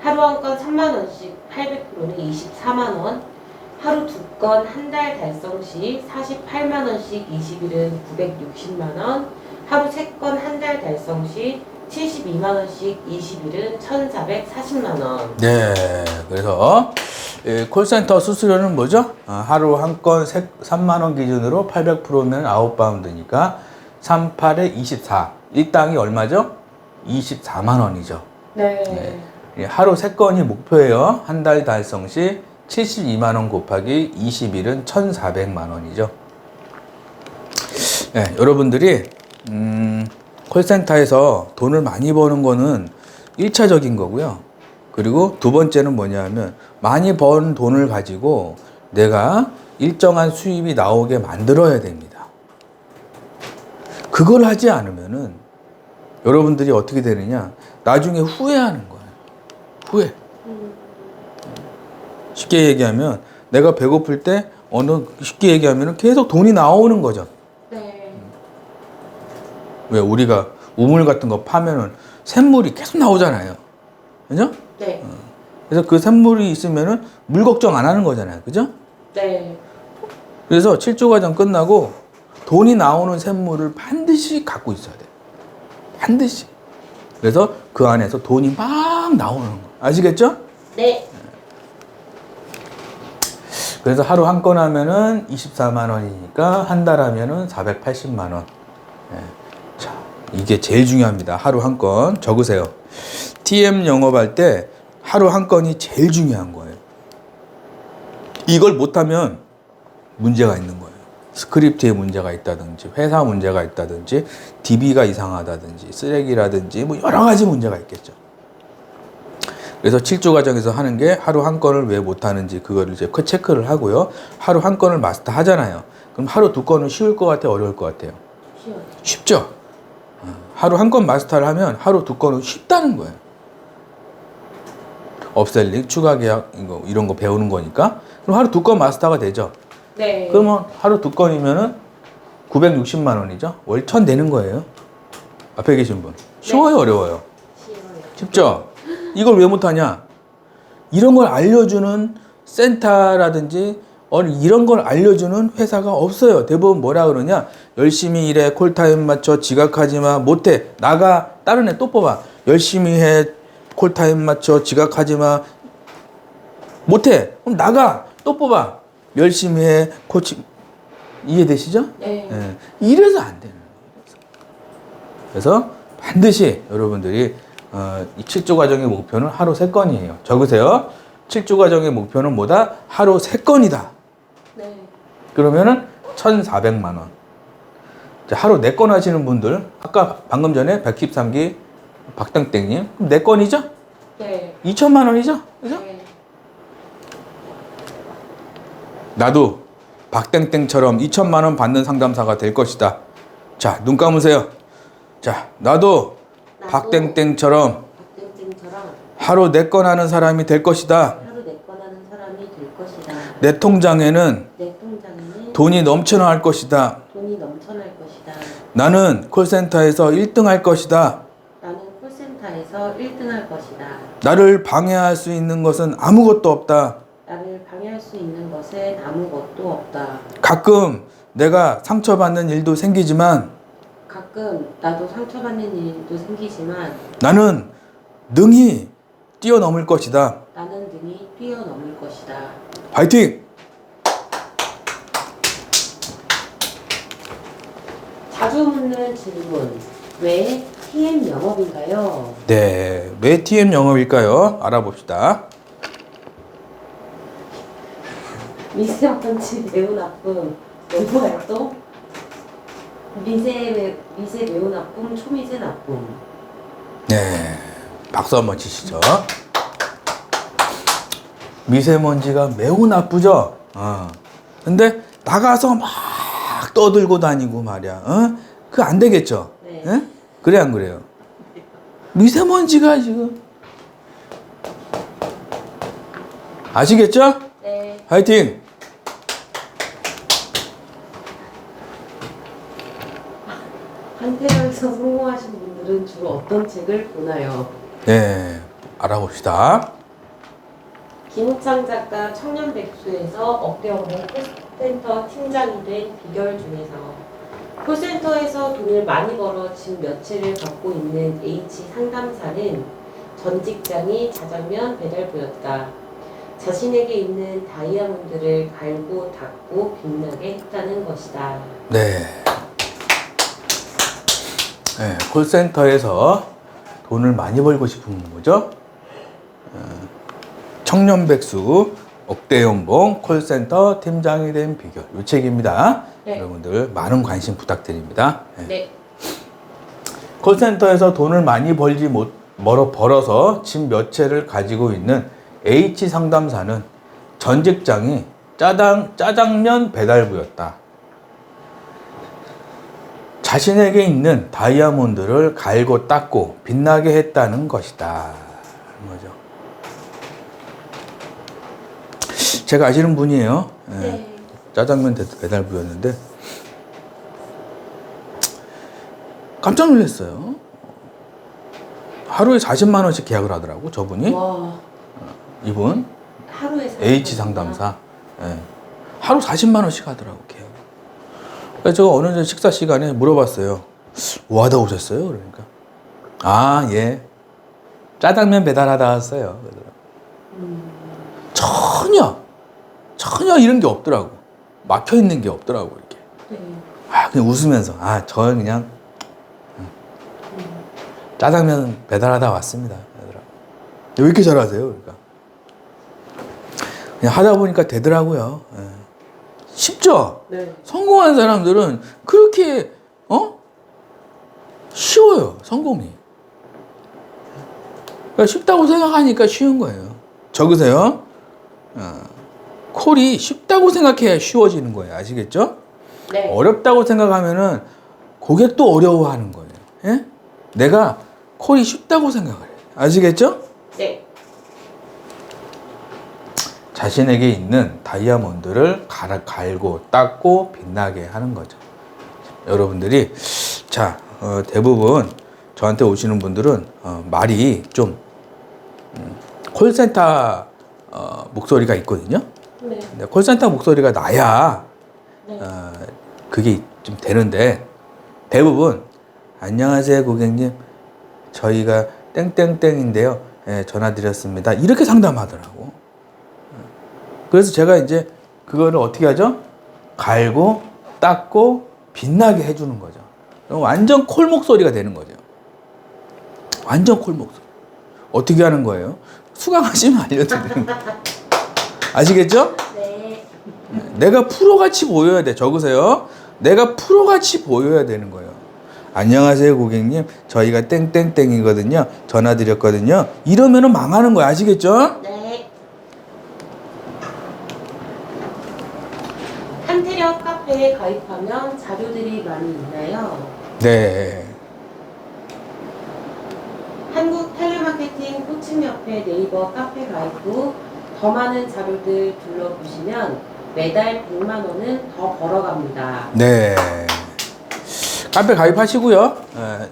하루 한 건 3만 원씩 800%는 24만 원 하루 두 건 한 달 달성 시 48만 원씩 20일은 960만 원 하루 세 건 한 달 달성 시 72만 원씩 20일은 1,440만 원. 네, 그래서 콜센터 수수료는 뭐죠? 하루 한 건 3만 원 기준으로 800%면 아웃바운드니까 38에 24. 일당이 얼마죠? 24만 원이죠. 네. 예, 하루 3건이 목표예요. 한 달 달성 시 72만 원 곱하기 20일은 1,400만 원이죠. 예, 여러분들이 콜센터에서 돈을 많이 버는 거는 1차적인 거고요. 그리고 두 번째는 뭐냐면 많이 번 돈을 가지고 내가 일정한 수입이 나오게 만들어야 됩니다. 그걸 하지 않으면은 여러분들이 어떻게 되느냐? 나중에 후회하는 거예요. 후회. 쉽게 얘기하면 내가 배고플 때 쉽게 얘기하면 계속 돈이 나오는 거죠. 네. 왜 우리가 우물 같은 거 파면은 샘물이 계속 나오잖아요. 그죠? 네. 그래서 그 샘물이 있으면은 물 걱정 안 하는 거잖아요. 그죠? 네. 그래서 7조 과정 끝나고 돈이 나오는 샘물을 반드시 갖고 있어야 돼요. 반드시. 그래서 그 안에서 돈이 막 나오는 거. 아시겠죠? 네. 그래서 하루 한 건 하면은 24만 원이니까 한 달 하면은 480만 원. 예. 자, 이게 제일 중요합니다. 하루 한 건. 적으세요. TM 영업할 때 하루 한 건이 제일 중요한 거예요. 이걸 못하면 문제가 있는 거예요. 스크립트에 문제가 있다든지, 회사 문제가 있다든지, DB가 이상하다든지, 쓰레기라든지, 뭐 여러 가지 문제가 있겠죠. 그래서 7조 과정에서 하는 게 하루 한 건을 왜 못하는지 그거를 이제 체크를 하고요. 하루 한 건을 마스터 하잖아요. 그럼 하루 두 건은 쉬울 것 같아요? 어려울 것 같아요? 쉬워요. 쉽죠? 하루 한 건 마스터를 하면 하루 두 건은 쉽다는 거예요. 업셀링, 추가 계약, 이런 거 배우는 거니까. 그럼 하루 두 건 마스터가 되죠? 네. 그러면 하루 두 건이면은 960만 원이죠? 월 1000 되는 거예요. 앞에 계신 분. 쉬워요, 네. 어려워요? 쉬워요. 쉽죠? 이걸 왜 못하냐? 이런 걸 알려주는 센터라든지 이런 걸 알려주는 회사가 없어요. 대부분 뭐라 그러냐? 열심히 일해, 콜타임 맞춰, 지각하지 마, 못해. 나가, 다른 애 또 뽑아. 열심히 해, 콜타임 맞춰, 지각하지 마, 못해. 그럼 나가, 또 뽑아. 열심히 해, 코칭. 이해되시죠? 네. 예. 이래서 안 되는 거예요. 그래서 반드시 여러분들이 이 7조 과정의 목표는 하루 3건이에요. 적으세요. 7조 과정의 목표는 뭐다? 하루 3건이다. 네. 그러면은 1,400만 원. 자, 하루 4건 하시는 분들, 아까 방금 전에 113기 박땡땡님, 그럼 4건이죠? 네. 2천만 원이죠? 그죠? 네. 나도 박땡땡처럼 2천만 원 받는 상담사가 될 것이다. 자, 눈 감으세요. 자, 나도 박땡땡처럼 하루 4건 하는 사람이 될 것이다. 하루 4건 하는 사람이 될 것이다. 내 통장에는 내 통장에는 돈이 넘쳐날 것이다. 돈이 넘쳐날 것이다. 나는 콜센터에서 1등 할 것이다. 나는 콜센터에서 1등 할 것이다. 나를 방해할 수 있는 것은 아무것도 없다. 나를 방해할 수 있는 것은 아무것도 없다. 가끔 내가 상처받는 일도 생기지만 가끔 나도 상처받는 일도 생기지만 나는 능히 뛰어넘을 것이다. 나는 능히 뛰어넘을 것이다. 화이팅! 자주 묻는 질문. 왜 TM 영업인가요? 네, 왜 TM 영업일까요? 알아봅시다. 미세먼지 매우 나쁨. 뭐야 또? 미세 매우 나쁨, 초미세 나쁨. 네, 박수 한번 치시죠. 미세먼지가 매우 나쁘죠. 근데 나가서 막 떠들고 다니고 말이야. 그거 안 되겠죠. 네. 예? 그래 안 그래요? 미세먼지가 지금 아시겠죠? 네. 화이팅! 한태령에서 성공하신 분들은 주로 어떤 책을 보나요? 네, 알아봅시다. 김우창 작가 청년백수에서 억대영봉 콜센터 팀장이 된 비결 중에서 콜센터에서 돈을 많이 벌어 집 며칠을 갖고 있는 H 상담사는 전 직장이 자장면 배달부였다. 자신에게 있는 다이아몬드를 갈고 닦고 빛나게 했다는 것이다. 네. 네, 콜센터에서 돈을 많이 벌고 싶은 거죠. 청년백수, 억대연봉, 콜센터 팀장이 된 비결. 이 책입니다. 네. 여러분들 많은 관심 부탁드립니다. 네. 네. 콜센터에서 돈을 많이 벌어서 집 몇 채를 가지고 있는 H 상담사는 전 직장이 짜장면 배달부였다. 자신에게 있는 다이아몬드를 갈고 닦고 빛나게 했다는 것이다. 뭐죠? 제가 아시는 분이에요. 네. 짜장면 배달부였는데 깜짝 놀랐어요. 하루에 40만 원씩 계약을 하더라고 저분이. 와. 이분 하루에 H 상담사. 예. 하루 40만 원씩 하더라고 계약. 그래서 제가 어느 날 식사 시간에 물어봤어요. 뭐 하다 오셨어요? 그러니까 아, 예. 짜장면 배달하다 왔어요. 전혀 이런 게 없더라고. 막혀 있는 게 없더라고 이렇게. 네. 그냥 웃으면서 저는 그냥 짜장면 배달하다 왔습니다. 그러더라고. 왜 이렇게 잘하세요? 그러니까 그냥 하다 보니까 되더라고요. 예. 쉽죠? 네. 성공한 사람들은 그렇게 쉬워요. 성공이. 그러니까 쉽다고 생각하니까 쉬운 거예요. 적으세요. 콜이 쉽다고 생각해야 쉬워지는 거예요. 아시겠죠? 네. 어렵다고 생각하면은 고객도 어려워하는 거예요. 예? 내가 콜이 쉽다고 생각을 해요. 아시겠죠? 네. 자신에게 있는 다이아몬드를 갈고 닦고 빛나게 하는 거죠. 여러분들이 대부분 저한테 오시는 분들은 말이 좀 콜센터 목소리가 있거든요. 네. 근데 콜센터 목소리가 나야 네. 그게 좀 되는데 대부분 안녕하세요 고객님 저희가 땡땡땡인데요 전화 드렸습니다 이렇게 상담하더라고. 그래서 제가 이제 그거를 어떻게 하죠? 갈고 닦고 빛나게 해주는 거죠. 완전 콜 목소리가 되는 거죠. 완전 콜 목소리. 어떻게 하는 거예요? 수강하시면 알려드리는 거예요. 아시겠죠? 네. 내가 프로같이 보여야 돼. 적으세요. 내가 프로같이 보여야 되는 거예요. 안녕하세요 고객님 저희가 땡땡땡이거든요 전화 드렸거든요 이러면은 망하는 거야. 아시겠죠? 네. 한태력 카페에 가입하면 자료들이 많이 있나요? 네. 한국 텔레마케팅 코칭협회 네이버 카페 가입 후 더 많은 자료들 둘러보시면 매달 100만 원은 더 벌어갑니다. 네. 카페 가입하시고요.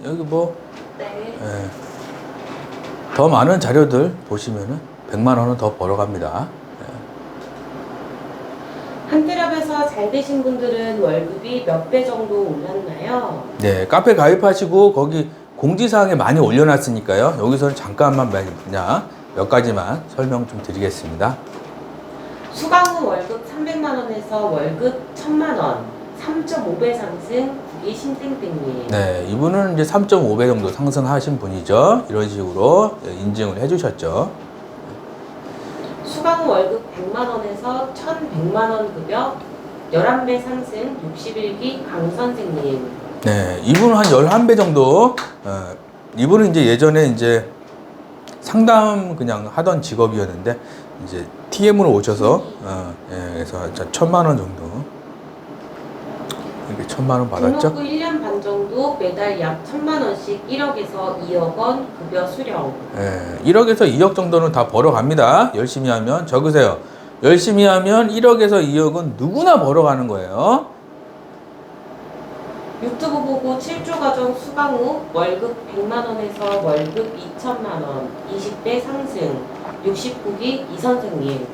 여기 네. 더 많은 자료들 보시면은 100만 원은 더 벌어갑니다. 한태력에서 잘 되신 분들은 월급이 몇 배 정도 올랐나요? 네. 카페 가입하시고 거기 공지사항에 많이 올려놨으니까요. 여기서는 잠깐만 그냥 몇 가지만 설명 좀 드리겠습니다. 수강 후 월급 300만 원에서 월급 1000만 원, 3.5배 상승, 국기 신땡땡님. 네. 이분은 이제 3.5배 정도 상승하신 분이죠. 이런 식으로 인증을 해주셨죠. 수강 후 월급 100만 원에서 1100만 원 급여, 11배 상승 61기 강 선생님. 네, 이분은 한 11배 정도. 이분은 이제 예전에 이제 상담 그냥 하던 직업이었는데 이제 TM으로 오셔서 예, 그래서 한 1,000만 원 정도 이렇게 1,000만 원 받았죠. 등록 후 1년 반 정도 매달 약 1,000만 원씩 1억에서 2억 원 급여 수령. 예, 1억에서 2억 정도는 다 벌어갑니다. 열심히 하면. 적으세요. 열심히 하면 1억에서 2억은 누구나 벌어가는 거예요. 유튜브 보고 7조 과정 수강 후 월급 100만 원에서 월급 2천만 원 20배 상승 69기 이 선생님.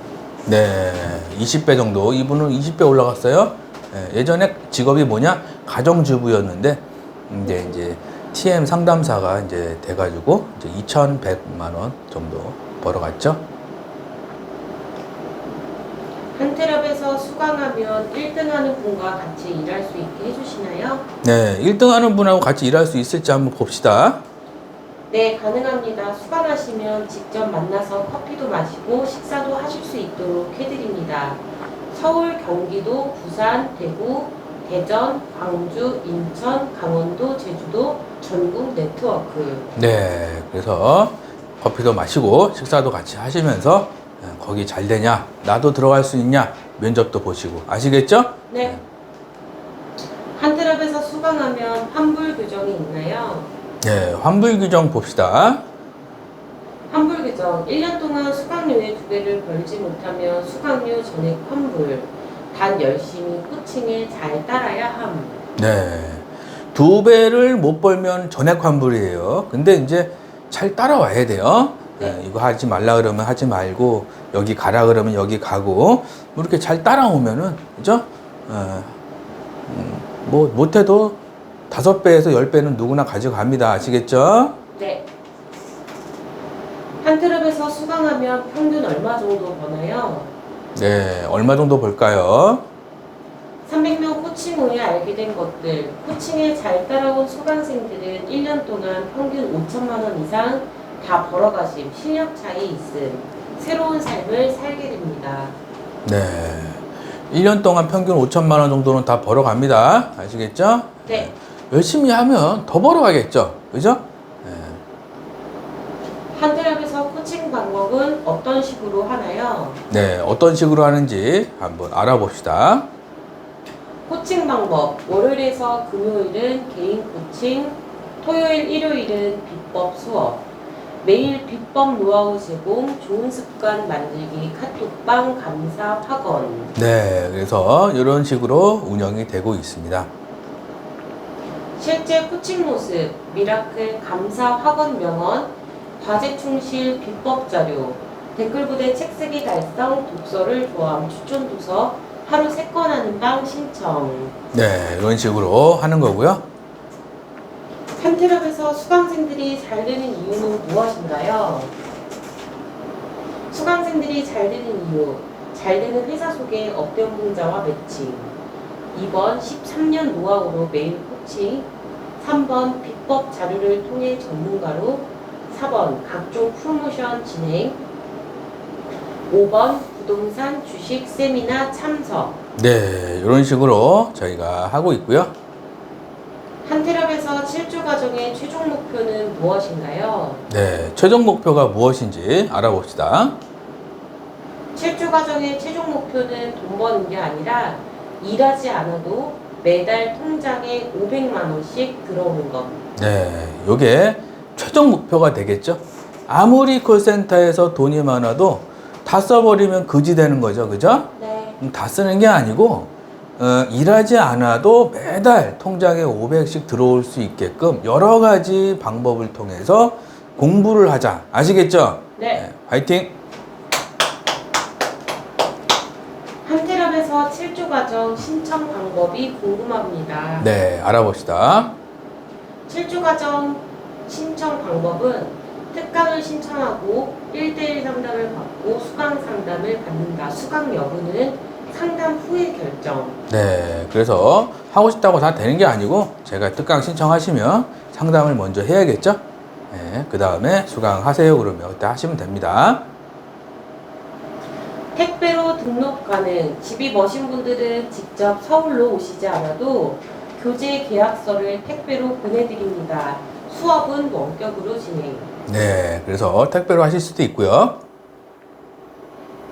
네, 20배 정도. 이분은 20배 올라갔어요. 예, 예전에 직업이 뭐냐? 가정주부였는데 이제 TM 상담사가 이제 돼가지고 이제 2,100만 원 정도 벌어갔죠. 한트랩에서 수강하면 1등하는 분과 같이 일할 수 있게 해주시나요? 네, 1등 하는 분하고 같이 일할 수 있을지 한번 봅시다. 네, 가능합니다. 수강하시면 직접 만나서 커피도 마시고 식사도 하실 수 있도록 해드립니다. 서울, 경기도, 부산, 대구, 대전, 광주, 인천, 강원도, 제주도 전국 네트워크. 네, 그래서 커피도 마시고 식사도 같이 하시면서 거기 잘 되냐? 나도 들어갈 수 있냐? 면접도 보시고. 아시겠죠? 네. 한트랩에서 수강하면 환불 규정이 있나요? 네, 환불 규정 봅시다. 환불 규정 1년 동안 수강료의 2배를 벌지 못하면 수강료 전액 환불. 단 열심히 코칭에 잘 따라야 함. 네. 2배를 못 벌면 전액 환불이에요. 근데 이제 잘 따라와야 돼요. 네. 이거 하지 말라 그러면 하지 말고, 여기 가라 그러면 여기 가고, 뭐 이렇게 잘 따라오면은, 그죠? 뭐, 못해도 5배에서 10배는 누구나 가져갑니다. 아시겠죠? 네. 한트랩에서 수강하면 평균 얼마 정도 버나요? 네, 얼마 정도 벌까요? 300명 코칭 후에 알게 된 것들. 코칭에 잘 따라온 수강생들은 1년 동안 평균 5천만 원 이상 다 벌어가심, 실력 차이 있음. 새로운 삶을 살게 됩니다. 네. 1년 동안 평균 5천만 원 정도는 다 벌어갑니다. 아시겠죠? 네. 열심히 하면 더 벌어가겠죠? 그죠? 한트랩에서 코칭 방법은 어떤 식으로 하나요? 네, 어떤 식으로 하는지 한번 알아봅시다. 코칭 방법. 월요일에서 금요일은 개인 코칭, 토요일, 일요일은 비법 수업. 매일 비법 노하우 제공, 좋은 습관 만들기 카톡방 감사 학원. 네, 그래서 이런 식으로 운영이 되고 있습니다. 실제 코칭 모습, 미라클 감사 학원 명언, 과제 충실 비법 자료, 댓글 부대 책 쓰기 달성, 독서를 좋아함 추천 도서, 하루 3건 하는 방 신청. 네, 이런 식으로 하는 거고요. 한트랩에서 수강생들이 잘 되는 이유는 무엇인가요? 수강생들이 잘 되는 이유, 잘 되는 회사 소개, 업된 분자와 매칭. 2번 13년 노하우로 매일 코칭. 3번 비법 자료를 통해 전문가로. 4번 각종 프로모션 진행. 5번 부동산 주식 세미나 참석. 네, 이런 식으로 저희가 하고 있고요. 한트랩에서 7조 과정의 최종 목표는 무엇인가요? 네, 최종 목표가 무엇인지 알아봅시다. 7조 과정의 최종 목표는 돈 버는 게 아니라 일하지 않아도 매달 통장에 500만 원씩 들어오는 것. 네, 요게 최종 목표가 되겠죠. 아무리 콜센터에서 돈이 많아도 다 써버리면 그지 되는 거죠. 그죠? 네. 다 쓰는 게 아니고 일하지 않아도 매달 통장에 500씩 들어올 수 있게끔 여러 가지 방법을 통해서 공부를 하자. 아시겠죠? 네. 화이팅! 한트랩에서 7조 과정 신청 방법이 궁금합니다. 네, 알아봅시다. 7조 과정 신청 방법은 특강을 신청하고 1대1 상담을 받고 수강 상담을 받는다. 수강 여부는 상담 후에 결정. 네, 그래서 하고 싶다고 다 되는 게 아니고 제가 특강 신청하시면 상담을 먼저 해야겠죠? 네, 그 다음에 수강하세요 그러면 그때 하시면 됩니다. 택배로 등록 가능. 집이 머신 분들은 직접 서울로 오시지 않아도 교재 계약서를 택배로 보내드립니다. 수업은 원격으로 진행. 네, 그래서 택배로 하실 수도 있고요.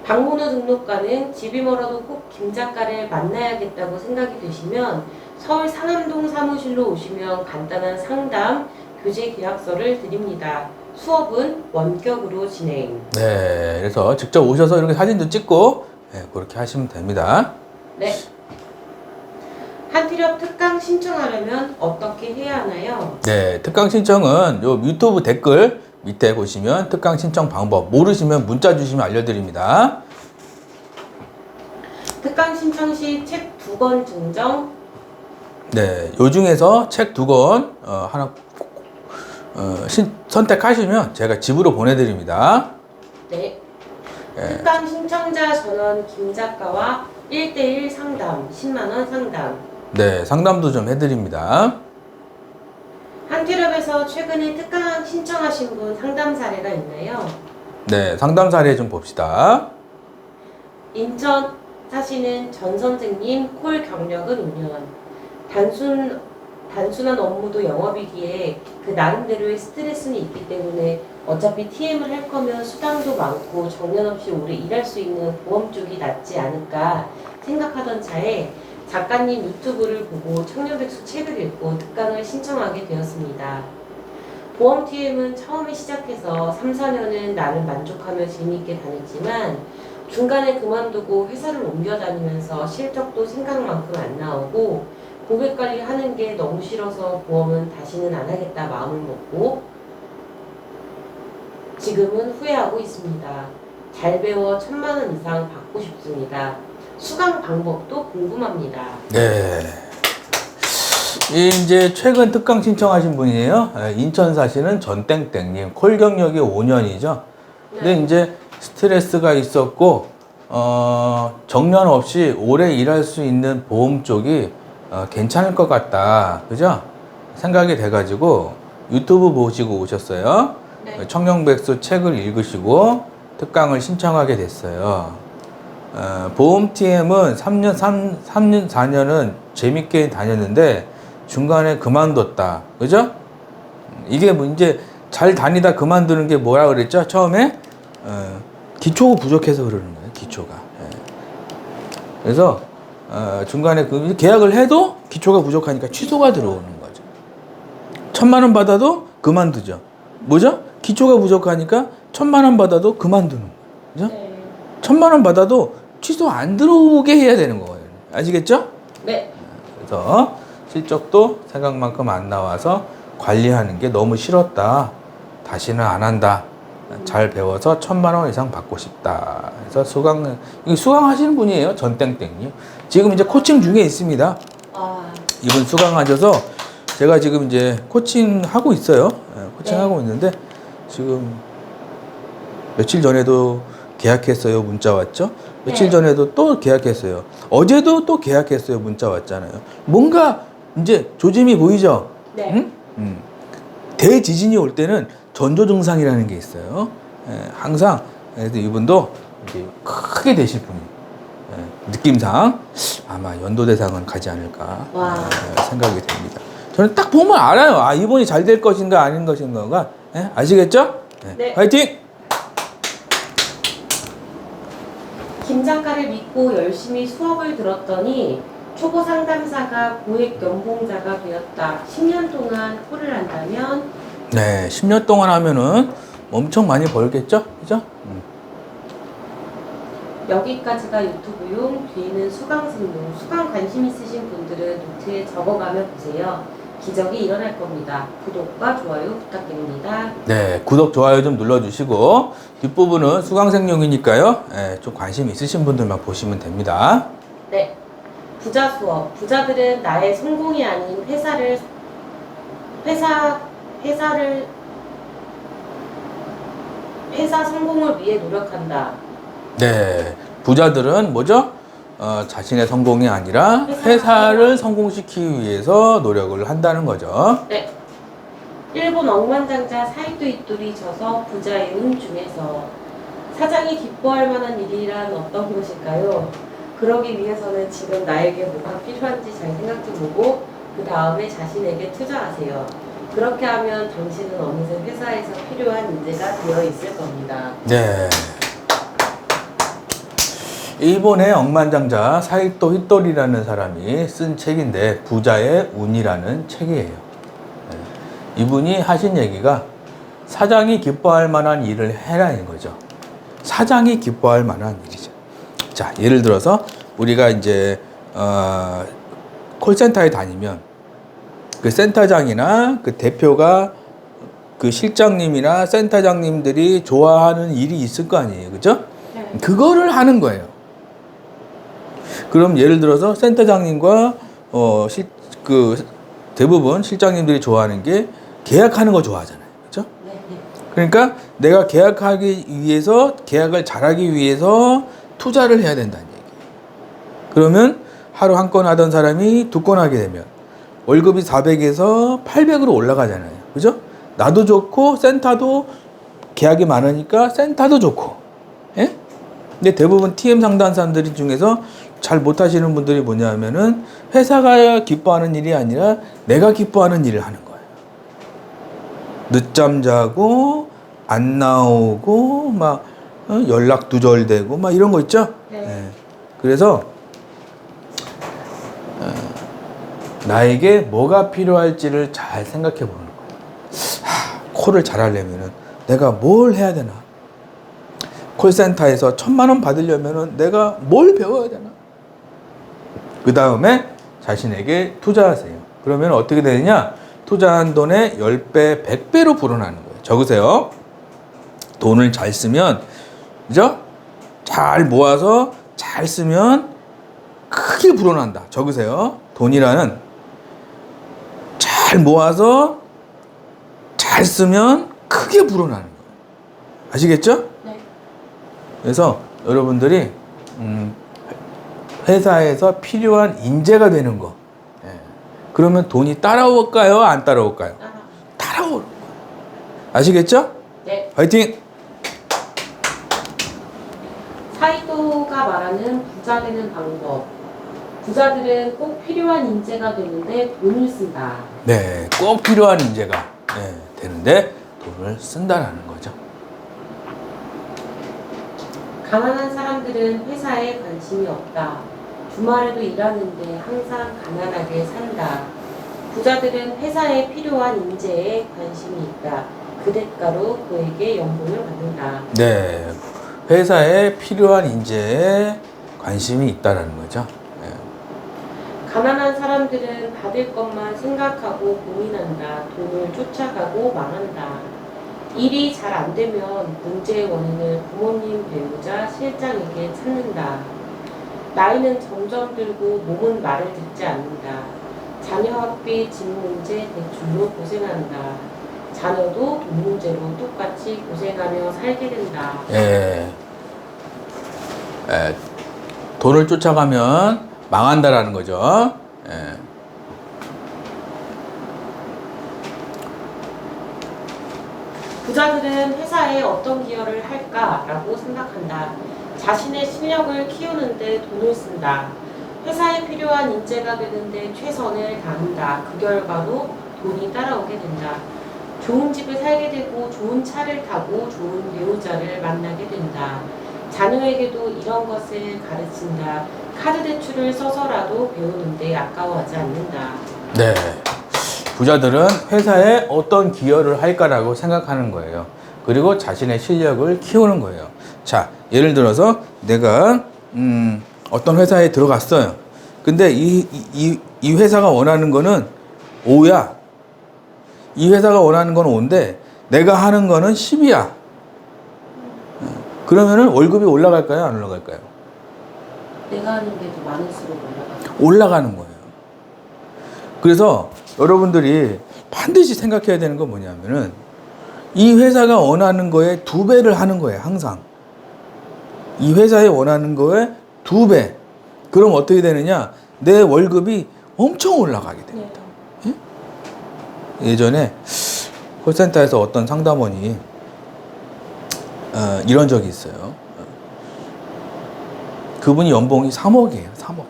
방문 후 등록 가능. 집이 멀어도 꼭 김 작가를 만나야겠다고 생각이 되시면 서울 상암동 사무실로 오시면 간단한 상담, 교재 계약서를 드립니다. 수업은 원격으로 진행. 네, 그래서 직접 오셔서 이렇게 사진도 찍고 네, 그렇게 하시면 됩니다. 네. 한티럽 특강 신청하려면 어떻게 해야 하나요? 네, 특강 신청은 요 유튜브 댓글 밑에 보시면 특강 신청 방법 모르시면 문자 주시면 알려드립니다. 특강 신청 시 책 2권 증정. 네, 요 중에서 책 2권 하나 선택하시면 제가 집으로 보내드립니다. 네. 예. 특강 신청자 전원 김 작가와 1대1 상담, 10만원 상담. 네, 상담도 좀 해드립니다. 한티럽에서 최근에 특강 신청하신 분 상담 사례가 있나요? 네, 상담 사례 좀 봅시다. 인천 사시는 전 선생님 콜 경력은 5년. 단순한 업무도 영업이기에 그 나름대로의 스트레스는 있기 때문에 어차피 TM을 할 거면 수당도 많고 정년 없이 오래 일할 수 있는 보험 쪽이 낫지 않을까 생각하던 차에 작가님 유튜브를 보고 청년백수 책을 읽고 특강을 신청하게 되었습니다. 보험 TM은 처음에 시작해서 3, 4년은 나를 만족하며 재미있게 다녔지만 중간에 그만두고 회사를 옮겨 다니면서 실적도 생각만큼 안 나오고 고객 관리하는 게 너무 싫어서 보험은 다시는 안 하겠다 마음을 먹고 지금은 후회하고 있습니다. 잘 배워 1,000만원 이상 받고 싶습니다. 수강 방법도 궁금합니다. 네. 이제 최근 특강 신청하신 분이에요. 인천 사시는 전땡땡님. 콜 경력이 5년이죠. 근데 이제 스트레스가 있었고, 정년 없이 오래 일할 수 있는 보험 쪽이 괜찮을 것 같다. 그죠? 생각이 돼가지고 유튜브 보시고 오셨어요. 네. 청년백수 책을 읽으시고 특강을 신청하게 됐어요. 보험 TM은 3년, 4년은 재밌게 다녔는데 중간에 그만뒀다. 그죠? 이게 뭐 이제 잘 다니다 그만두는 게 뭐라 그랬죠? 처음에? 기초가 부족해서 그러는 거예요. 기초가. 예. 그래서 중간에 그 계약을 해도 기초가 부족하니까 취소가 들어오는 거죠. 1,000만 원 받아도 그만두죠. 뭐죠? 기초가 부족하니까 1,000만 원 받아도 그만두는 거죠. 그죠? 네. 1,000만 원 받아도 취소 안 들어오게 해야 되는 거예요. 아시겠죠? 네. 그래서 실적도 생각만큼 안 나와서 관리하는 게 너무 싫었다. 다시는 안 한다. 잘 배워서 1,000만 원 이상 받고 싶다. 그래서 수강하시는 분이에요. 전땡땡이요. 지금 이제 코칭 중에 있습니다. 이분 수강하셔서 제가 지금 이제 코칭 하고 있어요. 코칭 하고 있는데 지금 며칠 전에도 계약했어요. 문자 왔죠? 며칠 전에도 또 계약했어요. 어제도 또 계약했어요. 문자 왔잖아요. 뭔가 이제 조짐이 보이죠? 네. 응? 대지진이 올 때는 전조 증상이라는 게 있어요. 항상 그래서 이분도 이제 크게 되실 분이 느낌상 아마 연도대상은 가지 않을까 생각이 됩니다. 저는 딱 보면 알아요. 아, 이분이 잘 될 것인가 아닌 것인가가. 아시겠죠? 네. 화이팅! 김 작가를 믿고 열심히 수업을 들었더니 초보 상담사가 고액 연봉자가 되었다. 10년 동안 콜을 한다면 네, 10년 동안 하면은 엄청 많이 벌겠죠? 그죠? 여기까지가 유튜브용. 뒤에는 수강 승용. 수강 관심 있으신 분들은 노트에 적어가며 보세요. 기적이 일어날 겁니다. 구독과 좋아요 부탁드립니다. 네, 구독, 좋아요 좀 눌러주시고 뒷부분은 수강생용이니까요. 좀 관심 있으신 분들만 보시면 됩니다. 네. 부자 수업. 부자들은 나의 성공이 아닌 회사 성공을 위해 노력한다. 네, 부자들은 뭐죠? 자신의 성공이 아니라 회사를 성공시키기 위해서 노력을 한다는 거죠. 네. 일본 억만장자 사이토 이토리 저서 부자의 운 중에서 사장이 기뻐할 만한 일이란 어떤 것일까요? 그러기 위해서는 지금 나에게 뭐가 필요한지 잘 생각해보고 그 다음에 자신에게 투자하세요. 그렇게 하면 당신은 어느새 회사에서 필요한 인재가 되어 있을 겁니다. 네. 일본의 억만장자 사이토 히토리라는 사람이 쓴 책인데 부자의 운이라는 책이에요. 네. 이분이 하신 얘기가 사장이 기뻐할 만한 일을 해라는 거죠. 사장이 기뻐할 만한 일이죠. 자, 예를 들어서 우리가 이제 콜센터에 다니면 그 센터장이나 그 대표가 그 실장님이나 센터장님들이 좋아하는 일이 있을 거 아니에요, 그죠? 네. 그거를 하는 거예요. 그럼 예를 들어서 센터장님과 그 대부분 실장님들이 좋아하는 게 계약하는 거 좋아하잖아요, 그죠? 네, 네. 그러니까 내가 계약하기 위해서 계약을 잘하기 위해서 투자를 해야 된다는 얘기예요. 그러면 하루 한 건 하던 사람이 두 건 하게 되면 월급이 400에서 800으로 올라가잖아요. 그죠? 나도 좋고 센터도 계약이 많으니까 센터도 좋고. 예? 근데 대부분 TM 상담사들 중에서 잘 못하시는 분들이 뭐냐면은 회사가 기뻐하는 일이 아니라 내가 기뻐하는 일을 하는 거예요. 늦잠 자고 안 나오고 막 연락 두절되고 막 이런 거 있죠? 네. 예. 그래서 나에게 뭐가 필요할지를 잘 생각해 보는 거예요. 콜을 잘하려면은 내가 뭘 해야 되나? 콜센터에서 1,000만 원 받으려면은 내가 뭘 배워야 되나? 그 다음에 자신에게 투자하세요. 그러면 어떻게 되느냐? 투자한 돈의 10배, 100배로 불어나는 거예요. 적으세요. 돈을 잘 쓰면, 그죠? 잘 모아서 잘 쓰면 크게 불어난다. 적으세요. 돈이라는 잘 모아서 잘 쓰면 크게 불어나는 거예요. 아시겠죠? 네. 그래서 여러분들이 회사에서 필요한 인재가 되는 거. 예. 그러면 돈이 따라올까요? 안 따라올까요? 따라올 거예요. 아시겠죠? 네. 화이팅! 사이토가 말하는 부자 되는 방법. 부자들은 꼭 필요한 인재가 되는데 돈을 쓴다. 네, 꼭 필요한 인재가 되는데 돈을 쓴다라는 거죠. 가난한 사람들은 회사에 관심이 없다. 주말에도 일하는데 항상 가난하게 산다. 부자들은 회사에 필요한 인재에 관심이 있다. 그 대가로 그에게 연봉을 받는다. 네, 회사에 필요한 인재에 관심이 있다라는 거죠. 가난한 사람들은 받을 것만 생각하고 고민한다. 돈을 쫓아가고 망한다. 일이 잘 안 되면 문제의 원인을 부모님, 배우자, 실장에게 찾는다. 나이는 점점 들고 몸은 말을 듣지 않는다. 자녀 학비, 집 문제, 대출로 고생한다. 자녀도 돈 문제로 똑같이 고생하며 살게 된다. 돈을 쫓아가면 망한다라는 거죠. 부자들은 회사에 어떤 기여를 할까라고 생각한다. 자신의 실력을 키우는데 돈을 쓴다. 회사에 필요한 인재가 되는데 최선을 다한다. 그 결과로 돈이 따라오게 된다. 좋은 집에 살게 되고 좋은 차를 타고 좋은 배우자를 만나게 된다. 자녀에게도 이런 것을 가르친다. 카드 대출을 써서라도 배우는데 아까워하지 않는다. 네. 부자들은 회사에 어떤 기여를 할까라고 생각하는 거예요. 그리고 자신의 실력을 키우는 거예요. 자, 예를 들어서 내가 어떤 회사에 들어갔어요. 근데 이 회사가 원하는 거는 O야. 이 회사가 원하는 건 O인데 내가 하는 거는 10이야. 그러면은 월급이 올라갈까요? 안 올라갈까요? 내가 하는 게 더 많을수록 올라가. 올라가는 거예요. 그래서 여러분들이 반드시 생각해야 되는 건 뭐냐면은 이 회사가 원하는 거에 2배를 하는 거예요. 항상. 이 회사에 원하는 거에 2배. 그럼 어떻게 되느냐? 내 월급이 엄청 올라가게 됩니다. 네. 예전에 콜센터에서 어떤 상담원이 이런 적이 있어요. 그분이 연봉이 3억이에요. 3억.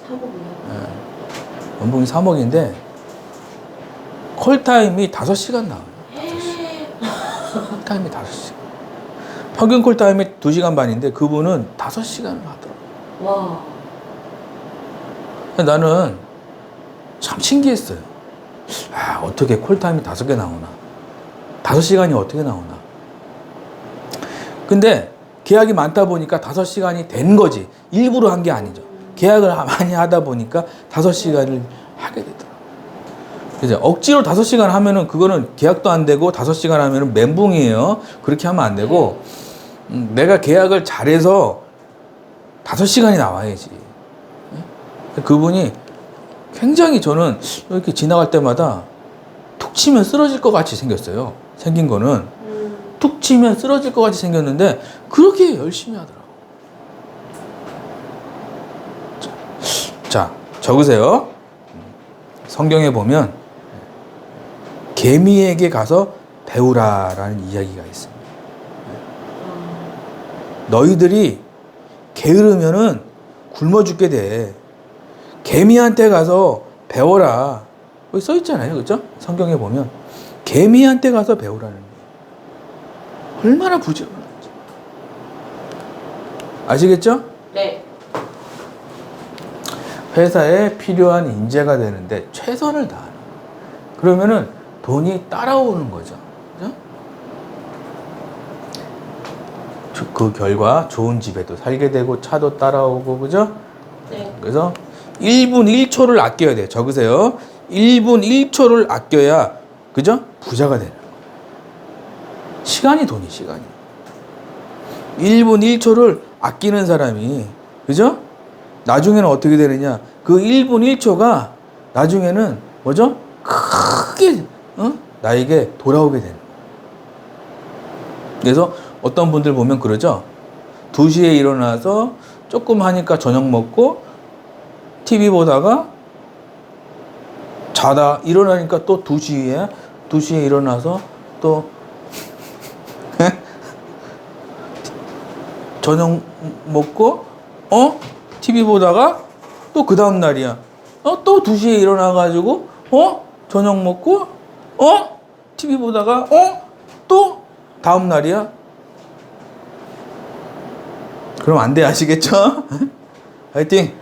3억이요? 연봉이 3억인데 콜타임이 5시간 나와요. 5시간. 콜타임이 5시간. 평균 콜타임이 2시간 반인데 그분은 5시간을 하더라고요. 와. 나는 참 신기했어요. 어떻게 콜타임이 5개 나오나. 5시간이 어떻게 나오나. 근데 계약이 많다 보니까 5시간이 된 거지. 일부러 한 게 아니죠. 계약을 많이 하다 보니까 5시간을 하게 되더라고요. 이제 억지로 5시간 하면은 그거는 계약도 안 되고 5시간 하면은 멘붕이에요. 그렇게 하면 안 되고 내가 계약을 잘해서 5시간이 나와야지. 그분이 굉장히 저는 이렇게 지나갈 때마다 툭 치면 쓰러질 것 같이 생겼어요. 생긴 거는 툭 치면 쓰러질 것 같이 생겼는데 그렇게 열심히 하더라고요. 자, 적으세요. 성경에 보면 개미에게 가서 배우라라는 이야기가 있습니다. 너희들이 게으르면은 굶어 죽게 돼. 개미한테 가서 배워라. 여기 써 있잖아요. 그렇죠? 성경에 보면 개미한테 가서 배우라는 거예요. 얼마나 부지런한지. 아시겠죠? 네. 회사에 필요한 인재가 되는데 최선을 다하는 거예요. 그러면은 돈이 따라오는 거죠. 그죠? 그 결과 좋은 집에도 살게 되고 차도 따라오고, 그죠? 네. 그래서 1분 1초를 아껴야 돼요. 적으세요. 1분 1초를 아껴야, 그죠? 부자가 되는 거예요. 시간이 돈이, 시간이. 1분 1초를 아끼는 사람이, 그죠? 나중에는 어떻게 되느냐? 그 1분 1초가 나중에는 뭐죠? 크게 나에게 돌아오게 되는 거예요. 그래서 어떤 분들 보면 그러죠? 2시에 일어나서 조금 하니까 저녁 먹고 TV 보다가 자다 일어나니까 또 2시에 일어나서 또 저녁 먹고 TV 보다가 또 그 다음 날이야. 또 2시에 일어나가지고 저녁 먹고 TV 보다가 또 다음 날이야. 그럼 안 돼. 아시겠죠? 화이팅!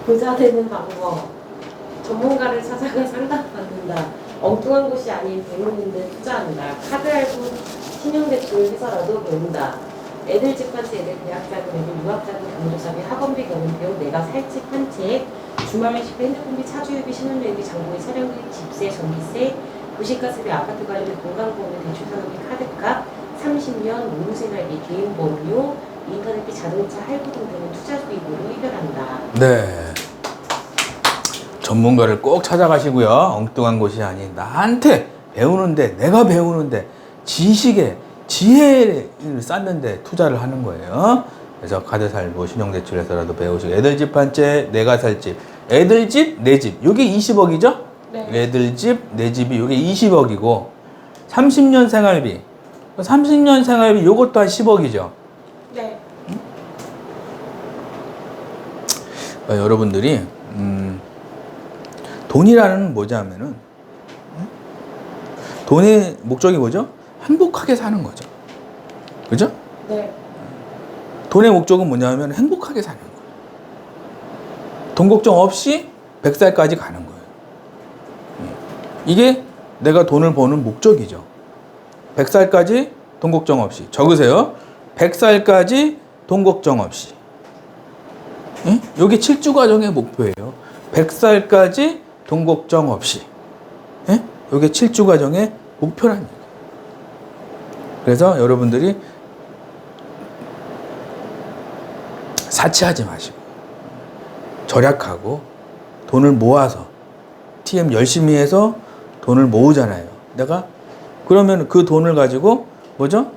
부자 되는 방법. 전문가를 찾아가 상담받는다. 엉뚱한 곳이 아닌 배우는 데 투자한다. 카드 할부, 신용대출 해서라도 배운다. 애들 집 한 채, 애들 대학자금, 애들 유학자금, 경조사비, 학원비, 경비용, 내가 살 집 한 채, 주말 외식비, 핸드폰비, 차주유비, 신혼여행비, 장보기, 차량비, 집세, 전기세, 도시가스비, 아파트 관리비, 건강보험비, 대출산업비, 카드값, 30년, 노후생활비, 개인보험료, 인터넷비, 자동차 할부 등등은 투자 수익으로 해결한다. 네. 전문가를 꼭 찾아가시고요. 엉뚱한 곳이 아닌 나한테 배우는데, 내가 배우는데, 지식에, 지혜를 쌓는데 투자를 하는 거예요. 그래서 카드 살고 신용대출해서라도 배우시고, 애들 집 한 채, 내가 살 집. 애들 집, 내 집. 요게 20억이죠? 네. 애들 집, 내 집이 요게 20억이고, 30년 생활비. 30년 생활비 요것도 한 10억이죠. 네. 여러분들이 돈이라는 뭐냐면은 돈의 목적이 뭐죠? 행복하게 사는 거죠. 그죠? 네. 돈의 목적은 뭐냐면 행복하게 사는 거예요. 돈 걱정 없이 100살까지 가는 거예요. 이게 내가 돈을 버는 목적이죠. 100살까지 돈 걱정 없이. 적으세요. 100살까지 돈 걱정 없이. 이게 7주 과정의 목표예요. 100살까지 돈 걱정 없이. 이게 7주 과정의 목표란 얘기예요. 그래서 여러분들이 사치하지 마시고 절약하고 돈을 모아서 TM 열심히 해서 돈을 모으잖아요. 내가 그러면 그 돈을 가지고 뭐죠?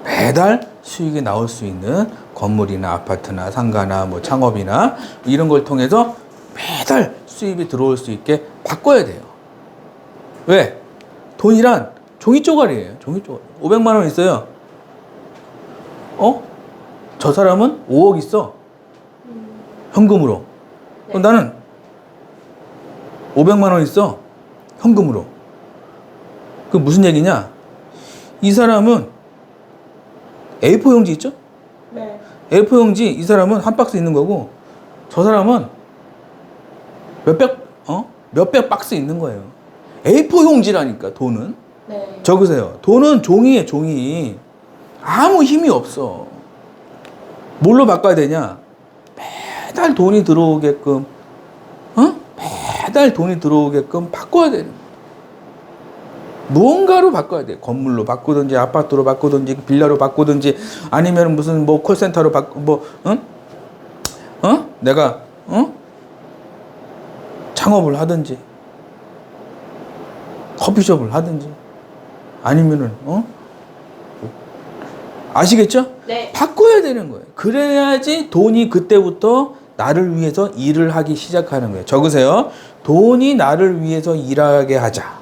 매달 수익이 나올 수 있는 건물이나 아파트나 상가나 뭐 창업이나 이런 걸 통해서 매달 수입이 들어올 수 있게 바꿔야 돼요. 왜? 돈이란 종이 쪼가리예요. 종이 쪼가리. 500만 원 있어요. 저 사람은 5억 있어. 현금으로. 네. 나는 500만 원 있어. 현금으로. 그 무슨 얘기냐? 이 사람은 A4 용지 있죠? 네. A4 용지 이 사람은 한 박스 있는 거고 저 사람은 몇백 박스 있는 거예요. A4 용지라니까 돈은. 네. 적으세요. 돈은 종이에 종이. 아무 힘이 없어. 뭘로 바꿔야 되냐? 매달 돈이 들어오게끔, 매달 돈이 들어오게끔 바꿔야 되는 거야. 무언가로 바꿔야 돼. 건물로 바꾸든지, 아파트로 바꾸든지, 빌라로 바꾸든지, 아니면 무슨 뭐 콜센터로 내가, 창업을 하든지, 커피숍을 하든지, 아니면은, 아시겠죠? 네. 바꿔야 되는 거예요. 그래야지 돈이 그때부터 나를 위해서 일을 하기 시작하는 거예요. 적으세요. 돈이 나를 위해서 일하게 하자.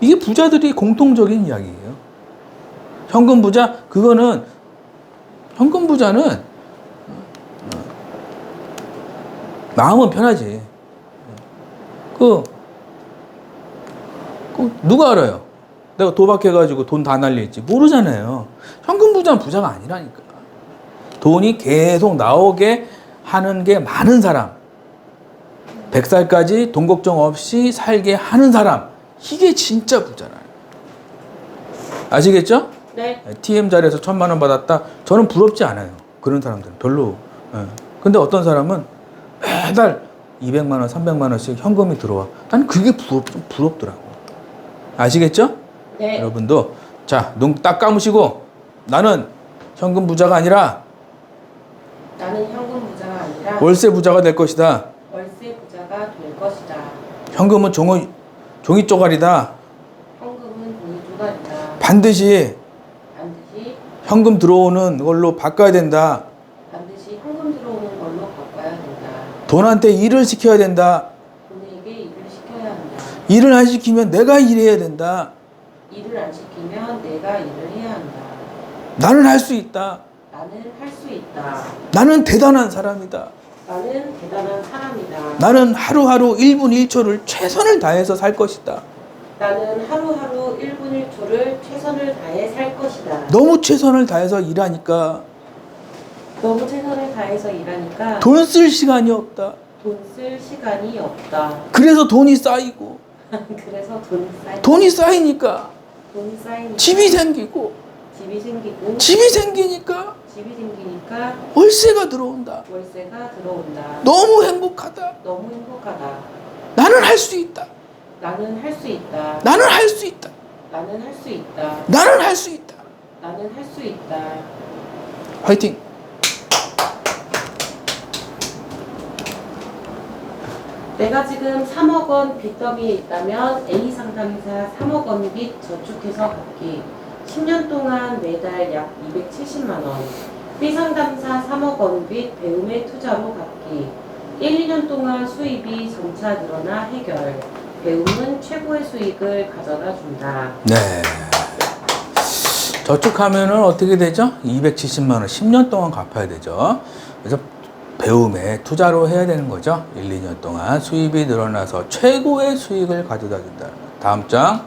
이게 부자들이 공통적인 이야기예요. 현금 부자는 마음은 편하지. 누가 알아요? 내가 도박해가지고 돈 다 날릴지 모르잖아요. 현금 부자는 부자가 아니라니까. 돈이 계속 나오게 하는 게 많은 사람, 100살까지 돈 걱정 없이 살게 하는 사람, 이게 진짜 부자라요. 아시겠죠? 네. TM 자리에서 1000만 원 받았다. 저는 부럽지 않아요. 그런 사람들은 별로. 근데 어떤 사람은 매달 200만 원, 300만 원씩 현금이 들어와. 난 그게 좀 부럽더라고. 아시겠죠? 네. 여러분도 자, 눈 딱 감으시고 나는 현금 부자가 아니라 나는 현금 부자가 아니라 월세 부자가 될 것이다. 월세 부자가 될 것이다. 현금은 종이 쪼가리다. 현금은 돈이 조각이다. 반드시 현금 들어오는 걸로 바꿔야 된다. 반드시 현금 들어오는 걸로 바꿔야 된다. 돈한테 일을 시켜야 된다. 돈에게 일을 시켜야 한다. 일을 안 시키면 내가 일해야 된다. 일을 안 시키면 내가 일을 해야 한다. 나는 할 수 있다. 나는 할 수 있다. 나는 대단한 사람이다. 나는 대단한 사람이다. 나는 하루하루 1분 1초를 최선을 다해서 살 것이다. 나는 하루하루 1분 1초를 최선을 다해 살 것이다. 너무 최선을 다해서 일하니까 너무 최선을 다해서 일하니까 돈 쓸 시간이 없다. 돈 쓸 시간이 없다. 그래서 돈이 쌓이고 그래서 돈이 쌓이니까 돈이 쌓이니까 집이 생기고 집이 생기고 집이 생기니까 집이 생기니까 월세가 들어온다. 월세가 들어온다. 너무 행복하다. 너무 행복하다. 나는 할 수 있다. 나는 할 수 있다. 나는 할 수 있다. 나는 할 수 있다. 나는 할 수 있다. 나는 할 수 있다. 화이팅. 내가 지금 3억 원 빚더미에 있다면 A 상담사 3억 원 빚 저축해서 갚기. 10년 동안 매달 약 270만 원. B 상담사 3억 원 빚 배움의 투자로 갚기. 1, 2년 동안 수입이 점차 늘어나 해결. 배움은 최고의 수익을 가져다 준다. 네. 저축하면은 어떻게 되죠? 270만 원 10년 동안 갚아야 되죠. 그래서 배움에 투자로 해야 되는 거죠. 1, 2년 동안 수입이 늘어나서 최고의 수익을 가져다 준다. 다음 장.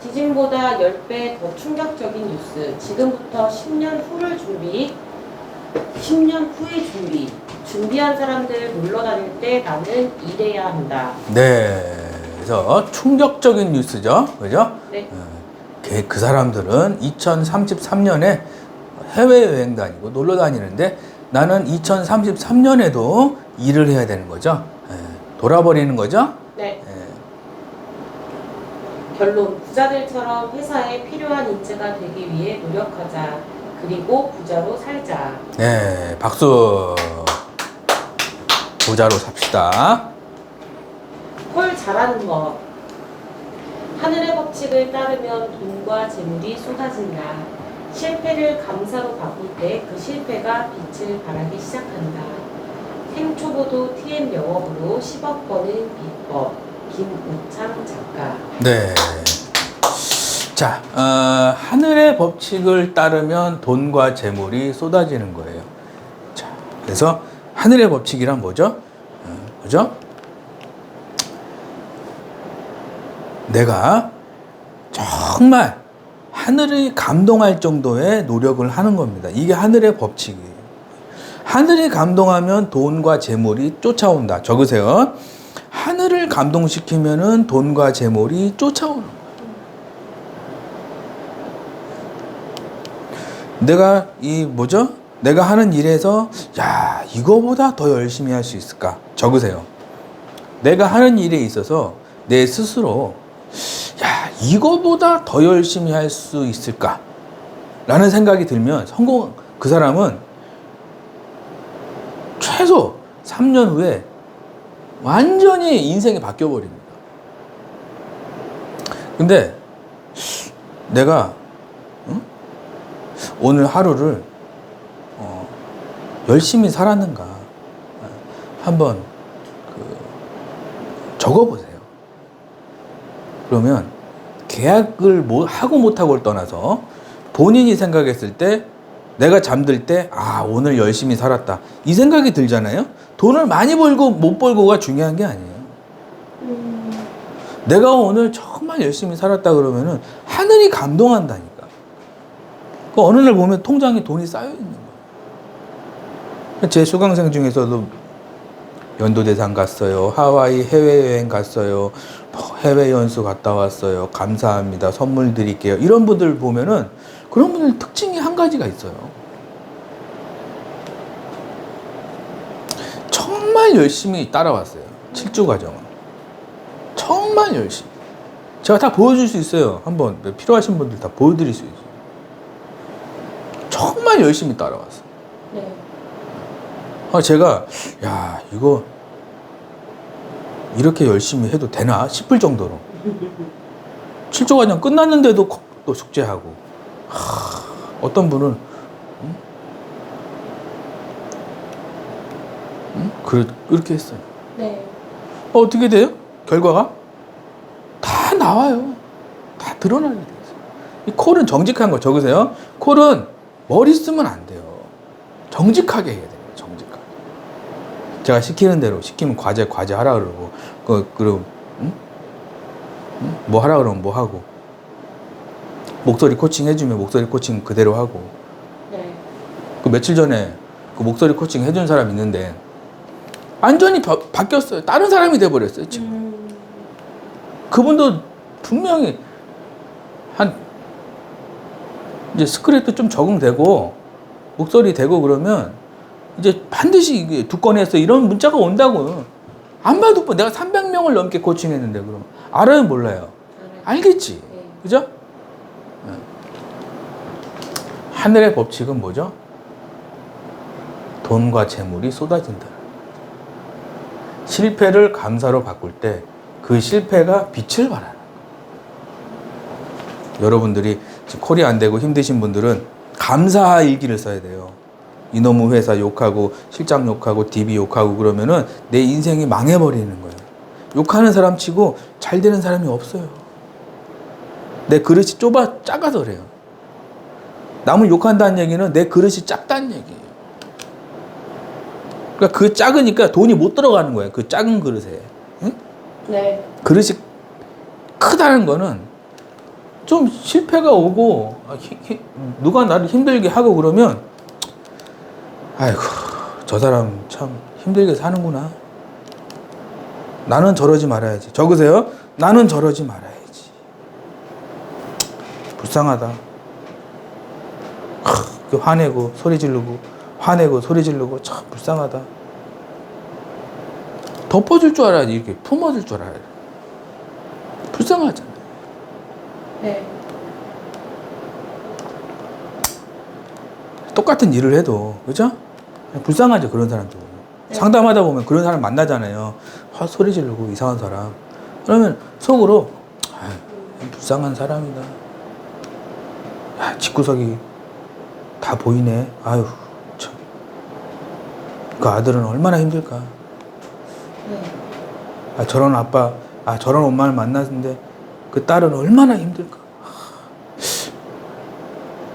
지진보다 10배 더 충격적인 뉴스. 지금부터 10년 후를 준비. 10년 후의 준비. 준비한 사람들 놀러 다닐 때 나는 일해야 한다. 네. 그래서 충격적인 뉴스죠. 그죠? 네. 그 사람들은 2033년에 해외여행 다니고 놀러 다니는데 나는 2033년에도 일을 해야 되는 거죠. 돌아버리는 거죠. 네. 결론. 부자들처럼 회사에 필요한 인재가 되기 위해 노력하자. 그리고 부자로 살자. 네, 박수. 부자로 삽시다. 콜 잘하는 법. 하늘의 법칙을 따르면 돈과 재물이 쏟아진다. 실패를 감사로 바꿀 때 그 실패가 빛을 발하기 시작한다. 생초보도 TM 영업으로 10억 버는 비법. 김우창 작가. 네. 자, 하늘의 법칙을 따르면 돈과 재물이 쏟아지는 거예요. 자, 그래서 하늘의 법칙이란 뭐죠? 그죠? 내가 정말 하늘이 감동할 정도의 노력을 하는 겁니다. 이게 하늘의 법칙이에요. 하늘이 감동하면 돈과 재물이 쫓아온다. 적으세요. 하늘을 감동시키면은 돈과 재물이 쫓아오는 거예요. 내가 내가 하는 일에서 야, 이거보다 더 열심히 할 수 있을까? 적으세요. 내가 하는 일에 있어서 내 스스로 야, 이거보다 더 열심히 할 수 있을까? 라는 생각이 들면 그 사람은 최소 3년 후에 완전히 인생이 바뀌어 버립니다. 근데 내가 오늘 하루를 열심히 살았는가 한번 적어보세요. 그러면 계약을 하고 못하고를 떠나서 본인이 생각했을 때 내가 잠들 때 오늘 열심히 살았다 이 생각이 들잖아요. 돈을 많이 벌고 못 벌고가 중요한 게 아니에요. 내가 오늘 정말 열심히 살았다 그러면은 하늘이 감동한다니까. 어느 날 보면 통장에 돈이 쌓여 있는 거예요. 제 수강생 중에서도 연도대상 갔어요. 하와이 해외여행 갔어요. 해외 연수 갔다 왔어요. 감사합니다. 선물 드릴게요. 이런 분들 보면은 그런 분들 특징이 한 가지가 있어요. 정말 열심히 따라왔어요. 7주 과정은. 정말 열심히. 제가 다 보여줄 수 있어요. 한번 필요하신 분들 다 보여드릴 수 있어요. 정말 열심히 따라왔어요. 네. 제가 야, 이거 이렇게 열심히 해도 되나 싶을 정도로 7조 과정 끝났는데도 또 숙제하고 어떤 분은 그렇게 했어요. 네. 어떻게 돼요? 결과가 다 나와요. 다 드러나게 돼요. 이 콜은 정직한 거 적으세요. 콜은 머리 쓰면 안 돼요. 정직하게 해야 돼요. 정직하게. 제가 시키는 대로 시키면 과제 하라 그러고 그럼 뭐 하라 그러면 뭐 하고 목소리 코칭 해주면 목소리 코칭 그대로 하고. 네. 그 며칠 전에 그 목소리 코칭 해준 사람 있는데 완전히 바뀌었어요. 다른 사람이 돼버렸어요. 지금. 그분도 분명히 이제 스크립트 좀 적응되고 목소리 되고 그러면 이제 반드시 이게 두 건 했어 이런 문자가 온다고. 안 봐도 내가 300명을 넘게 코칭했는데 그럼 알아요 몰라요? 알겠지. 네. 그죠? 네. 하늘의 법칙은 뭐죠? 돈과 재물이 쏟아진다. 실패를 감사로 바꿀 때 그 실패가 빛을 발하는 거예요. 여러분들이 지금 콜이 안 되고 힘드신 분들은 감사 일기를 써야 돼요. 이놈의 회사 욕하고 실장 욕하고 DB 욕하고 그러면은 내 인생이 망해버리는 거예요. 욕하는 사람 치고 잘 되는 사람이 없어요. 내 그릇이 작아서 그래요. 남을 욕한다는 얘기는 내 그릇이 작다는 얘기예요. 그러니까 그 작으니까 돈이 못 들어가는 거예요. 그 작은 그릇에. 응? 네. 그릇이 크다는 거는 좀 실패가 오고 누가 나를 힘들게 하고 그러면 아이고 저 사람 참 힘들게 사는구나. 나는 저러지 말아야지. 적으세요. 나는 저러지 말아야지. 불쌍하다. 화내고 소리 지르고 화내고 소리 지르고 참 불쌍하다. 덮어줄 줄 알아야지. 이렇게 품어줄 줄 알아야지. 불쌍하잖아요. 네. 똑같은 일을 해도 그죠? 불쌍하죠 그런 사람들 보면. 네. 상담하다 보면 그런 사람 만나잖아요. 소리 지르고 이상한 사람. 그러면 속으로 불쌍한 사람이다. 야, 집구석이 다 보이네. 아유 참. 그 아들은 얼마나 힘들까. 네. 저런 아빠, 저런 엄마를 만났는데 그 딸은 얼마나 힘들까.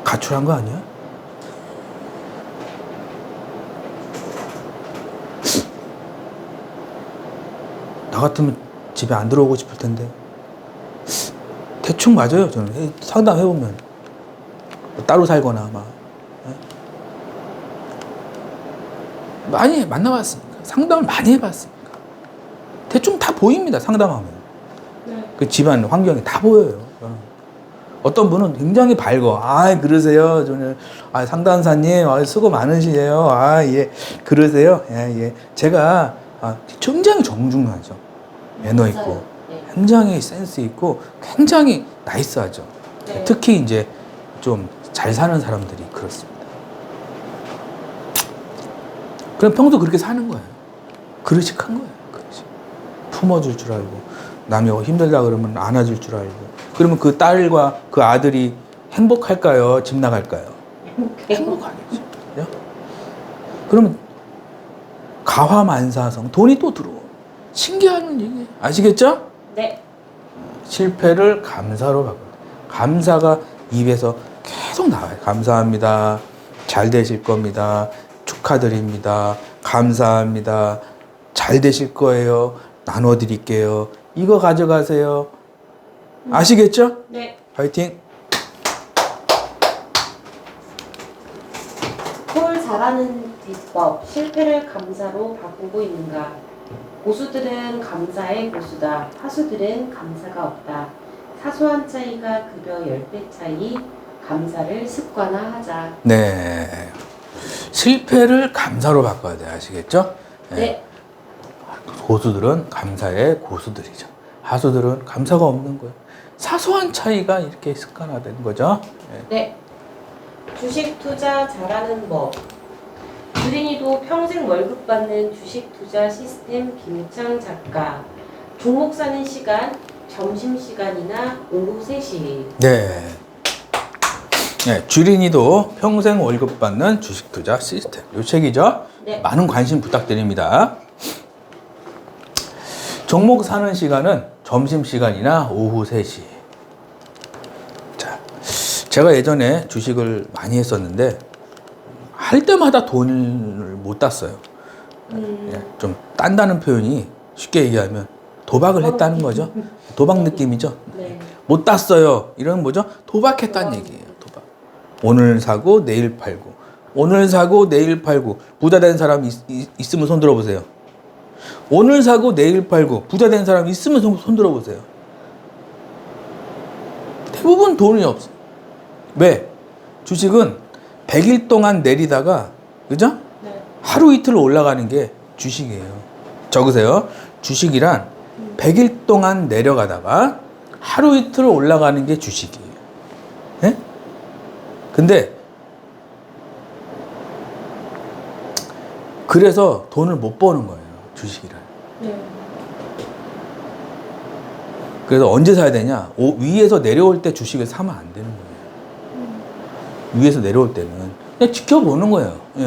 가출한 거 아니야? 나 같으면 집에 안 들어오고 싶을 텐데. 대충 맞아요, 저는. 상담해보면. 따로 살거나, 막. 많이 만나봤으니까. 상담을 많이 해봤으니까. 대충 다 보입니다, 상담하면. 네. 그 집안 환경이 다 보여요. 어떤 분은 굉장히 밝어. 아, 그러세요. 저는, 아, 상담사님, 아, 수고 많으시네요. 아, 예, 그러세요. 예, 예. 제가, 굉장히 정중하죠. 매너 있고, 맞아요. 네. 굉장히 센스 있고, 굉장히 나이스하죠. 네. 특히 이제 좀 잘 사는 사람들이 그렇습니다. 그럼 평소 그렇게 사는 거예요. 그릇이 큰 거예요. 그릇이. 품어줄 줄 알고, 남이 힘들다 그러면 안아줄 줄 알고. 그러면 그 딸과 그 아들이 행복할까요? 집 나갈까요? 행복하겠죠. 그죠? 그러면 가화만사성, 돈이 또 들어오. 신기한 얘기예요. 아시겠죠? 네. 실패를 감사로 바꿔요. 감사가 입에서 계속 나와요. 감사합니다. 잘 되실 겁니다. 축하드립니다. 감사합니다. 잘 되실 거예요. 나눠드릴게요. 이거 가져가세요. 아시겠죠? 네. 파이팅! 꼴 잘하는 비법, 실패를 감사로 바꾸고 있는가? 고수들은 감사의 고수다. 하수들은 감사가 없다. 사소한 차이가 급여 10배 차이, 감사를 습관화하자. 네. 실패를 감사로 바꿔야 돼요. 아시겠죠? 네. 고수들은 감사의 고수들이죠. 하수들은 감사가 없는 거예요. 사소한 차이가 이렇게 습관화된 거죠. 네. 주식 투자 잘하는 법. 주린이도 평생 월급 받는 주식 투자 시스템 김창 작가. 종목 사는 시간, 점심시간이나 오후 3시. 네. 네, 주린이도 평생 월급 받는 주식 투자 시스템. 요 책이죠? 네. 많은 관심 부탁드립니다. 종목 사는 시간은 점심시간이나 오후 3시. 자, 제가 예전에 주식을 많이 했었는데, 할 때마다 돈을 못 땄어요. 좀 딴다는 표현이 쉽게 얘기하면 도박을 했다는 거죠. 도박 느낌이죠. 네. 못 땄어요. 이런 뭐죠? 도박했다는 얘기예요. 도박. 오늘 사고 내일 팔고. 오늘 사고 내일 팔고. 부자 된 사람 있으면 손 들어보세요. 오늘 사고 내일 팔고. 부자 된 사람 있으면 손 들어보세요. 대부분 돈이 없어요. 왜? 주식은 100일 동안 내리다가, 그죠? 네. 하루 이틀 올라가는 게 주식이에요. 적으세요. 주식이란 100일 동안 내려가다가 하루 이틀 올라가는 게 주식이에요. 네? 근데 그래서 돈을 못 버는 거예요. 주식이란. 네. 그래서 언제 사야 되냐? 위에서 내려올 때 주식을 사면 안 되는 거예요. 위에서 내려올 때는 그냥 지켜보는 거예요. 예,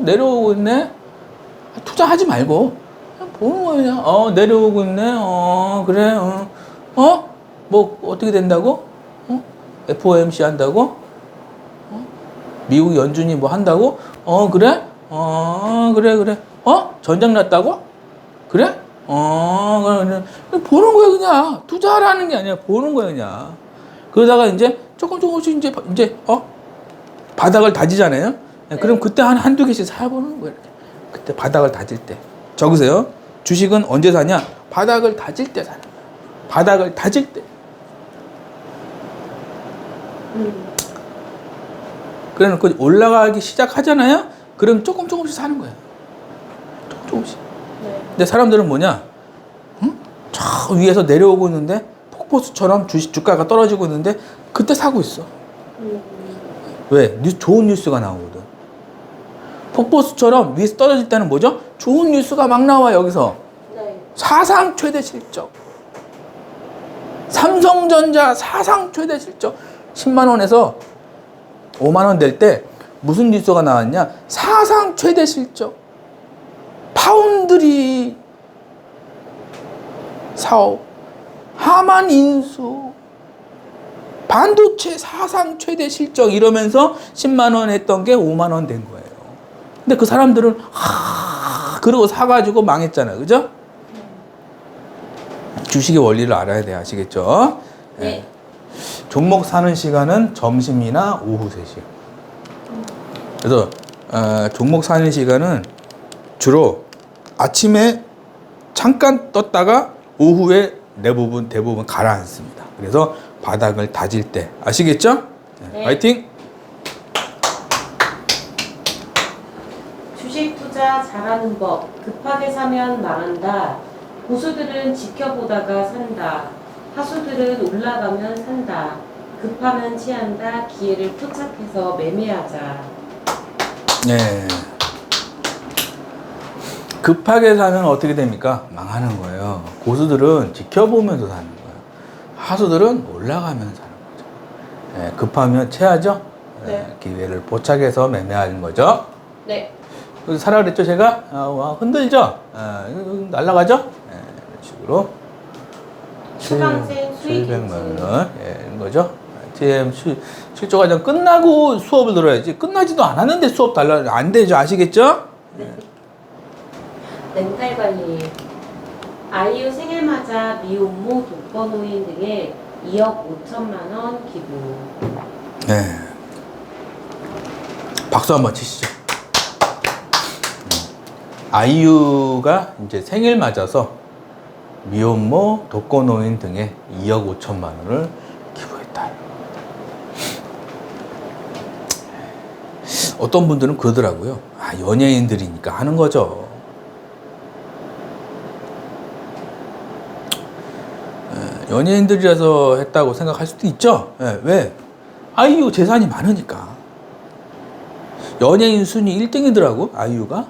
내려오고 있네. 투자하지 말고 그냥 보는 거예요. 그냥. 내려오고 있네. 그래. 뭐 어떻게 된다고? FOMC 한다고? 미국 연준이 뭐 한다고? 그래? 그래. 전쟁 났다고? 그래? 그냥 보는 거야 그냥. 투자라는 게 아니야. 보는 거야 그냥. 그러다가 이제 조금씩 이제 바닥을 다지잖아요. 네. 그럼 그때 한두 개씩 사보는 거예요. 이렇게. 그때 바닥을 다질 때. 적으세요. 주식은 언제 사냐? 바닥을 다질 때 사는 거예요. 바닥을 다질 때. 그래놓고 올라가기 시작하잖아요. 그럼 조금씩 사는 거예요. 조금씩. 네. 근데 사람들은 뭐냐? 저 위에서 내려오고 있는데 폭포수처럼 주가가 떨어지고 있는데 그때 사고 있어. 왜? 좋은 뉴스가 나오거든. 폭포수처럼 위에서 떨어질 때는 뭐죠? 좋은 뉴스가 막 나와 여기서. 네. 사상 최대 실적. 삼성전자 사상 최대 실적. 10만 원에서 5만 원 될 때 무슨 뉴스가 나왔냐? 사상 최대 실적. 파운드리 사업. 하만 인수. 반도체 사상 최대 실적 이러면서 10만 원 했던 게 5만 원 된 거예요. 근데 그 사람들은 그러고 사가지고 망했잖아요. 그죠? 주식의 원리를 알아야 돼. 아시겠죠? 네. 종목 사는 시간은 점심이나 오후 3시. 그래서 종목 사는 시간은 주로 아침에 잠깐 떴다가 오후에 대부분 가라앉습니다. 그래서 바닥을 다질 때. 아시겠죠? 네. 화이팅! 주식 투자 잘하는 법. 급하게 사면 망한다. 고수들은 지켜보다가 산다. 하수들은 올라가면 산다. 급하면 취한다. 기회를 포착해서 매매하자. 네. 급하게 사면 어떻게 됩니까? 망하는 거예요. 고수들은 지켜보면서 사는 거예요. 하수들은 올라가면 사는 거죠. 네, 급하면 채하죠? 네. 기회를 포착해서 매매하는 거죠. 네. 그래서 사라 그랬죠, 제가? 흔들죠? 날아가죠? 네, 이런 식으로. 수강생 수익 700만 원. 이런 거죠. TM 실조 과정 끝나고 수업을 들어야지. 끝나지도 않았는데 수업 달라. 안 되죠. 아시겠죠? 네. 렌탈 관리. 아이유 생일 맞아 미혼모 독거노인 등에 2억 5천만 원 기부. 네. 박수 한번 치시죠. 아이유가 이제 생일 맞아서 미혼모 독거노인 등에 2억 5천만 원을 기부했다. 어떤 분들은 그러더라고요. 연예인들이니까 하는 거죠. 연예인들이라서 했다고 생각할 수도 있죠. 왜? 아이유 재산이 많으니까. 연예인 순위 1등이더라고, 아이유가.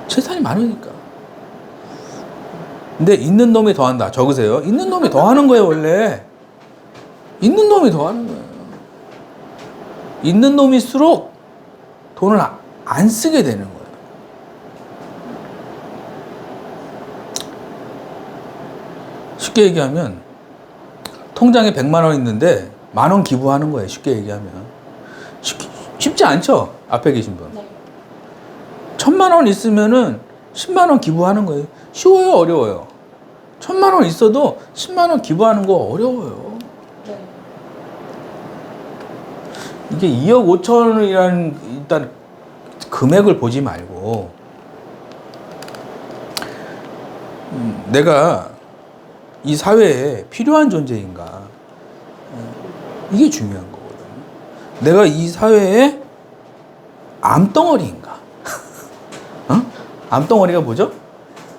재산이 많으니까. 근데 있는 놈이 더한다. 적으세요. 있는 놈이 더하는 거예요, 원래. 있는 놈이 더하는 거예요. 있는 놈일수록 돈을 안 쓰게 되는 거예요. 쉽게 얘기하면 통장에 100만 원 있는데 10,000원 기부하는 거예요. 쉽게 얘기하면. 쉽지 않죠? 앞에 계신 분. 네. 1,000만 원 있으면은 10만 원 기부하는 거예요. 쉬워요, 어려워요? 1,000만 원 있어도 10만 원 기부하는 거 어려워요. 네. 이게 2억 5천 원이라는 일단 금액을 보지 말고 내가 이 사회에 필요한 존재인가, 이게 중요한 거거든요. 내가 이 사회에 암덩어리인가. 암덩어리가 뭐죠?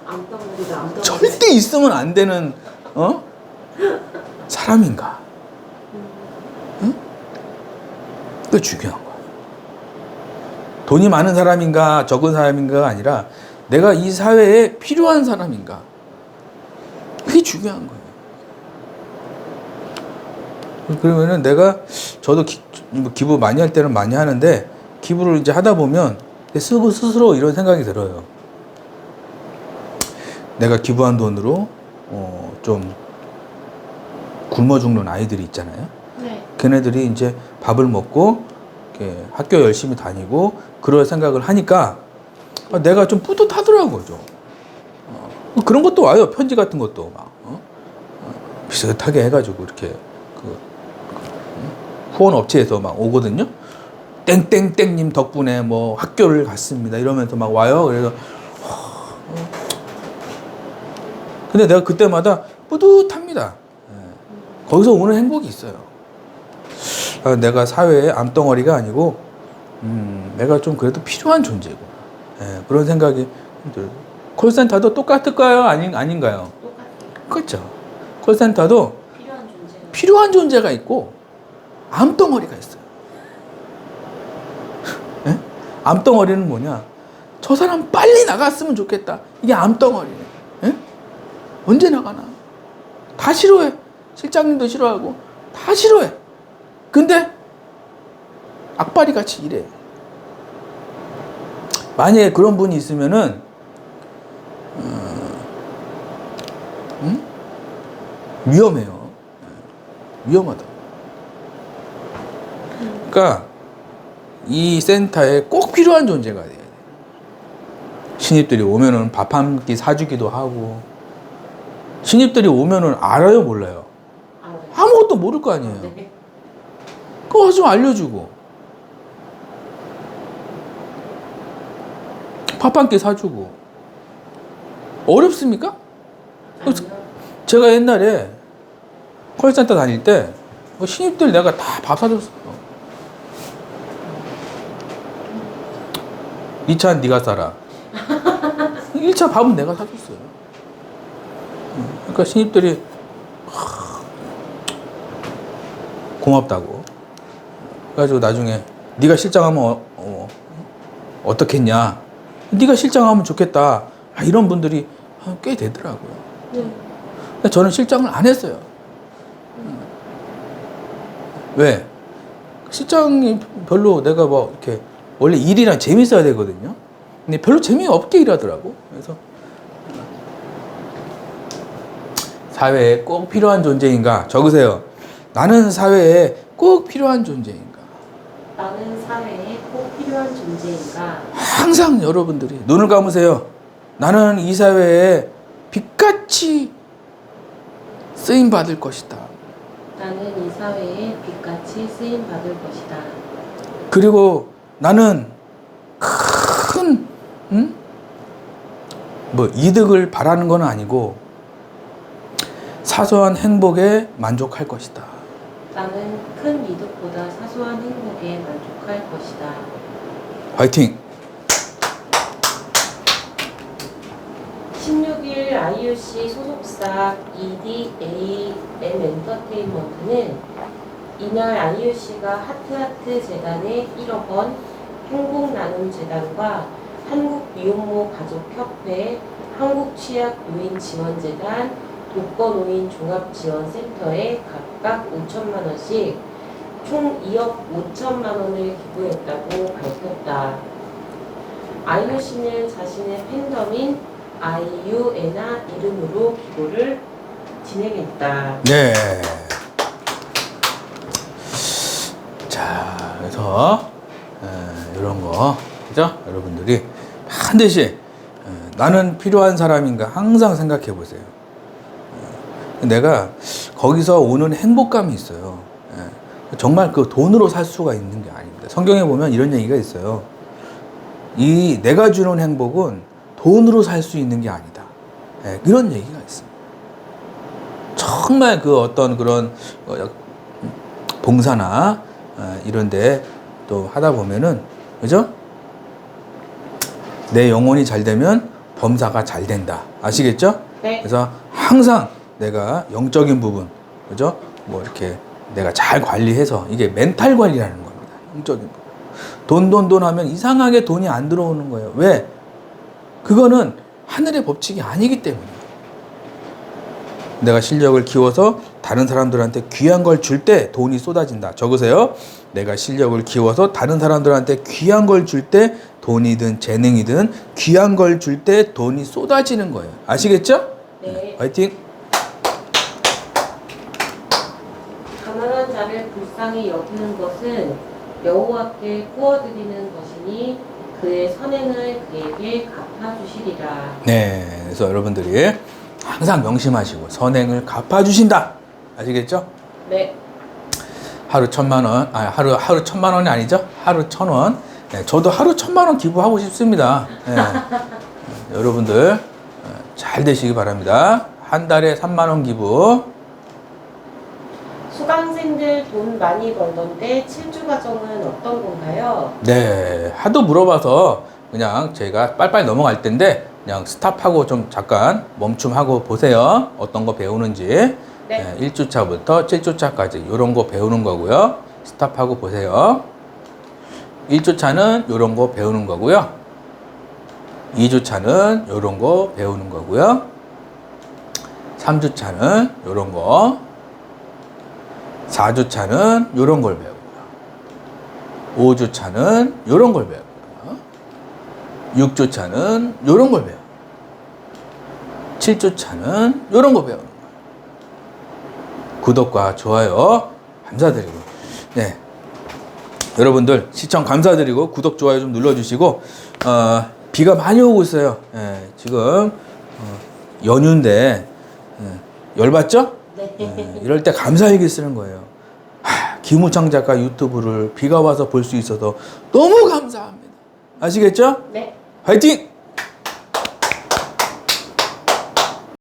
암덩어리다, 암덩어리. 절대 있으면 안 되는 사람인가. 그게 중요한 거야. 돈이 많은 사람인가 적은 사람인가가 아니라 내가 이 사회에 필요한 사람인가. 그게 중요한 거예요. 그러면은 저도 기부 많이 할 때는 많이 하는데, 기부를 이제 하다 보면 스스로 이런 생각이 들어요. 내가 기부한 돈으로 좀 굶어 죽는 아이들이 있잖아요. 네. 걔네들이 이제 밥을 먹고 이렇게 학교 열심히 다니고 그럴 생각을 하니까 내가 좀 뿌듯하더라고요. 좀. 그런 것도 와요. 편지 같은 것도 막 비슷하게 해가지고 이렇게 후원 업체에서 막 오거든요. 땡땡땡님 덕분에 뭐 학교를 갔습니다. 이러면서 막 와요. 그래서 근데 내가 그때마다 뿌듯합니다. 거기서 오는 행복이 있어요. 내가 사회의 암덩어리가 아니고 내가 좀 그래도 필요한 존재고, 그런 생각이 들어요. 콜센터도 똑같을까요? 아닌가요? 똑같아요. 그렇죠. 콜센터도 필요한 존재가 있고 암덩어리가 있어요. 예? 암덩어리는 뭐냐? 저 사람 빨리 나갔으면 좋겠다. 이게 암덩어리네. 예? 언제 나가나? 다 싫어해. 실장님도 싫어하고 다 싫어해. 근데 악바리 같이 일해. 만약에 그런 분이 있으면은 위험해요. 위험하다. 그러니까 이 센터에 꼭 필요한 존재가 돼야 돼. 신입들이 오면은 밥 한 끼 사주기도 하고, 신입들이 오면은 알아요, 몰라요? 아무것도 모를 거 아니에요. 네. 그거 좀 알려주고, 밥 한 끼 사주고. 어렵습니까? 아니요. 제가 옛날에 콜센터 다닐 때 신입들 내가 다 밥 사줬어. 2차는 네가 싸라. 1차 밥은 내가 사줬어요. 그러니까 신입들이 고맙다고. 그래가지고 나중에 네가 실장하면 어떻겠냐. 네가 실장하면 좋겠다. 이런 분들이 꽤 되더라고요. 근데 저는 실장을 안 했어요. 왜? 실장이 별로 내가 뭐 이렇게 원래 일이란 재밌어야 되거든요. 근데 별로 재미없게 일하더라고. 그래서 사회에 꼭 필요한 존재인가? 적으세요. 나는 사회에 꼭 필요한 존재인가? 나는 사회에 꼭 필요한 존재인가? 항상 여러분들이 눈을 감으세요. 나는 이 사회에 빛같이 쓰임 받을 것이다. 나는 이 사회에 빛같이 쓰임 받을 것이다. 그리고 나는 큰 뭐 이득을 바라는 건 아니고 사소한 행복에 만족할 것이다. 나는 큰 이득보다 사소한 행복에 만족할 것이다. 화이팅! 16일 IUC 소속사 EDAM 엔터테인먼트는 이날 IUC가 하트하트 재단의 1억 원, 행복나눔재단과 한국미혼모가족협회, 한국취약노인지원재단, 독거노인종합지원센터에 각각 5천만 원씩 총 2억 5천만 원을 기부했다고 밝혔다. IUC는 자신의 팬덤인 아이유애나 이름으로 기부를 진행했다. 네. 자, 그래서 이런 거, 그죠? 여러분들이 반드시 나는 필요한 사람인가 항상 생각해 보세요. 내가 거기서 오는 행복감이 있어요. 정말 그 돈으로 살 수가 있는 게 아닙니다. 성경에 보면 이런 얘기가 있어요. 이 내가 주는 행복은 돈으로 살 수 있는 게 아니다. 이런 얘기가 있습니다. 정말 그 어떤 그런 봉사나 이런데 또 하다 보면은, 그죠? 내 영혼이 잘 되면 범사가 잘 된다. 아시겠죠? 네. 그래서 항상 내가 영적인 부분, 그죠? 뭐 이렇게 내가 잘 관리해서 이게 멘탈 관리라는 겁니다. 영적인 부분. 돈 하면 이상하게 돈이 안 들어오는 거예요. 왜? 그거는 하늘의 법칙이 아니기 때문이에요. 내가 실력을 키워서 다른 사람들한테 귀한 걸 줄 때 돈이 쏟아진다. 적으세요. 내가 실력을 키워서 다른 사람들한테 귀한 걸 줄 때 돈이든 재능이든 귀한 걸 줄 때 돈이 쏟아지는 거예요. 아시겠죠? 네. 화이팅! 가난한 자를 불쌍히 여기는 것은 여호와께 구워드리는 것이니 그의 선행을 그에게 갚아주시리라. 네, 그래서 여러분들이 항상 명심하시고 선행을 갚아주신다. 아시겠죠? 네. 하루 1,000만 원, 하루 1,000만 원이 아니죠? 하루 1,000원. 네, 저도 하루 1,000만 원 기부하고 싶습니다. 네. 여러분들 잘 되시기 바랍니다. 한 달에 3만 원 기부. 수강생들 돈 많이 벌던데 7주 과정은 어떤 건가요? 네, 하도 물어봐서 그냥 제가 빨빨 넘어갈 텐데 그냥 스탑하고 좀 잠깐 멈춤하고 보세요. 어떤 거 배우는지. 네. 1주차부터 7주차까지 이런 거 배우는 거고요. 스탑하고 보세요. 1주차는 이런 거 배우는 거고요. 2주차는 이런 거 배우는 거고요. 3주차는 이런 거. 4주차는 이런 걸 배우고요. 5주차는 이런 걸 배우고요. 6주차는 이런 걸 배우고요. 7주차는 이런 거 배우는 거예요. 구독과 좋아요 감사드리고, 네. 여러분들 시청 감사드리고 구독 좋아요 좀 눌러주시고, 비가 많이 오고 있어요. 예, 지금 연휴인데 열받죠? 네. 예, 이럴 때 감사일기 쓰는 거예요. 김우창 작가 유튜브를 비가 와서 볼 수 있어서 너무 감사합니다. 아시겠죠? 네. 화이팅!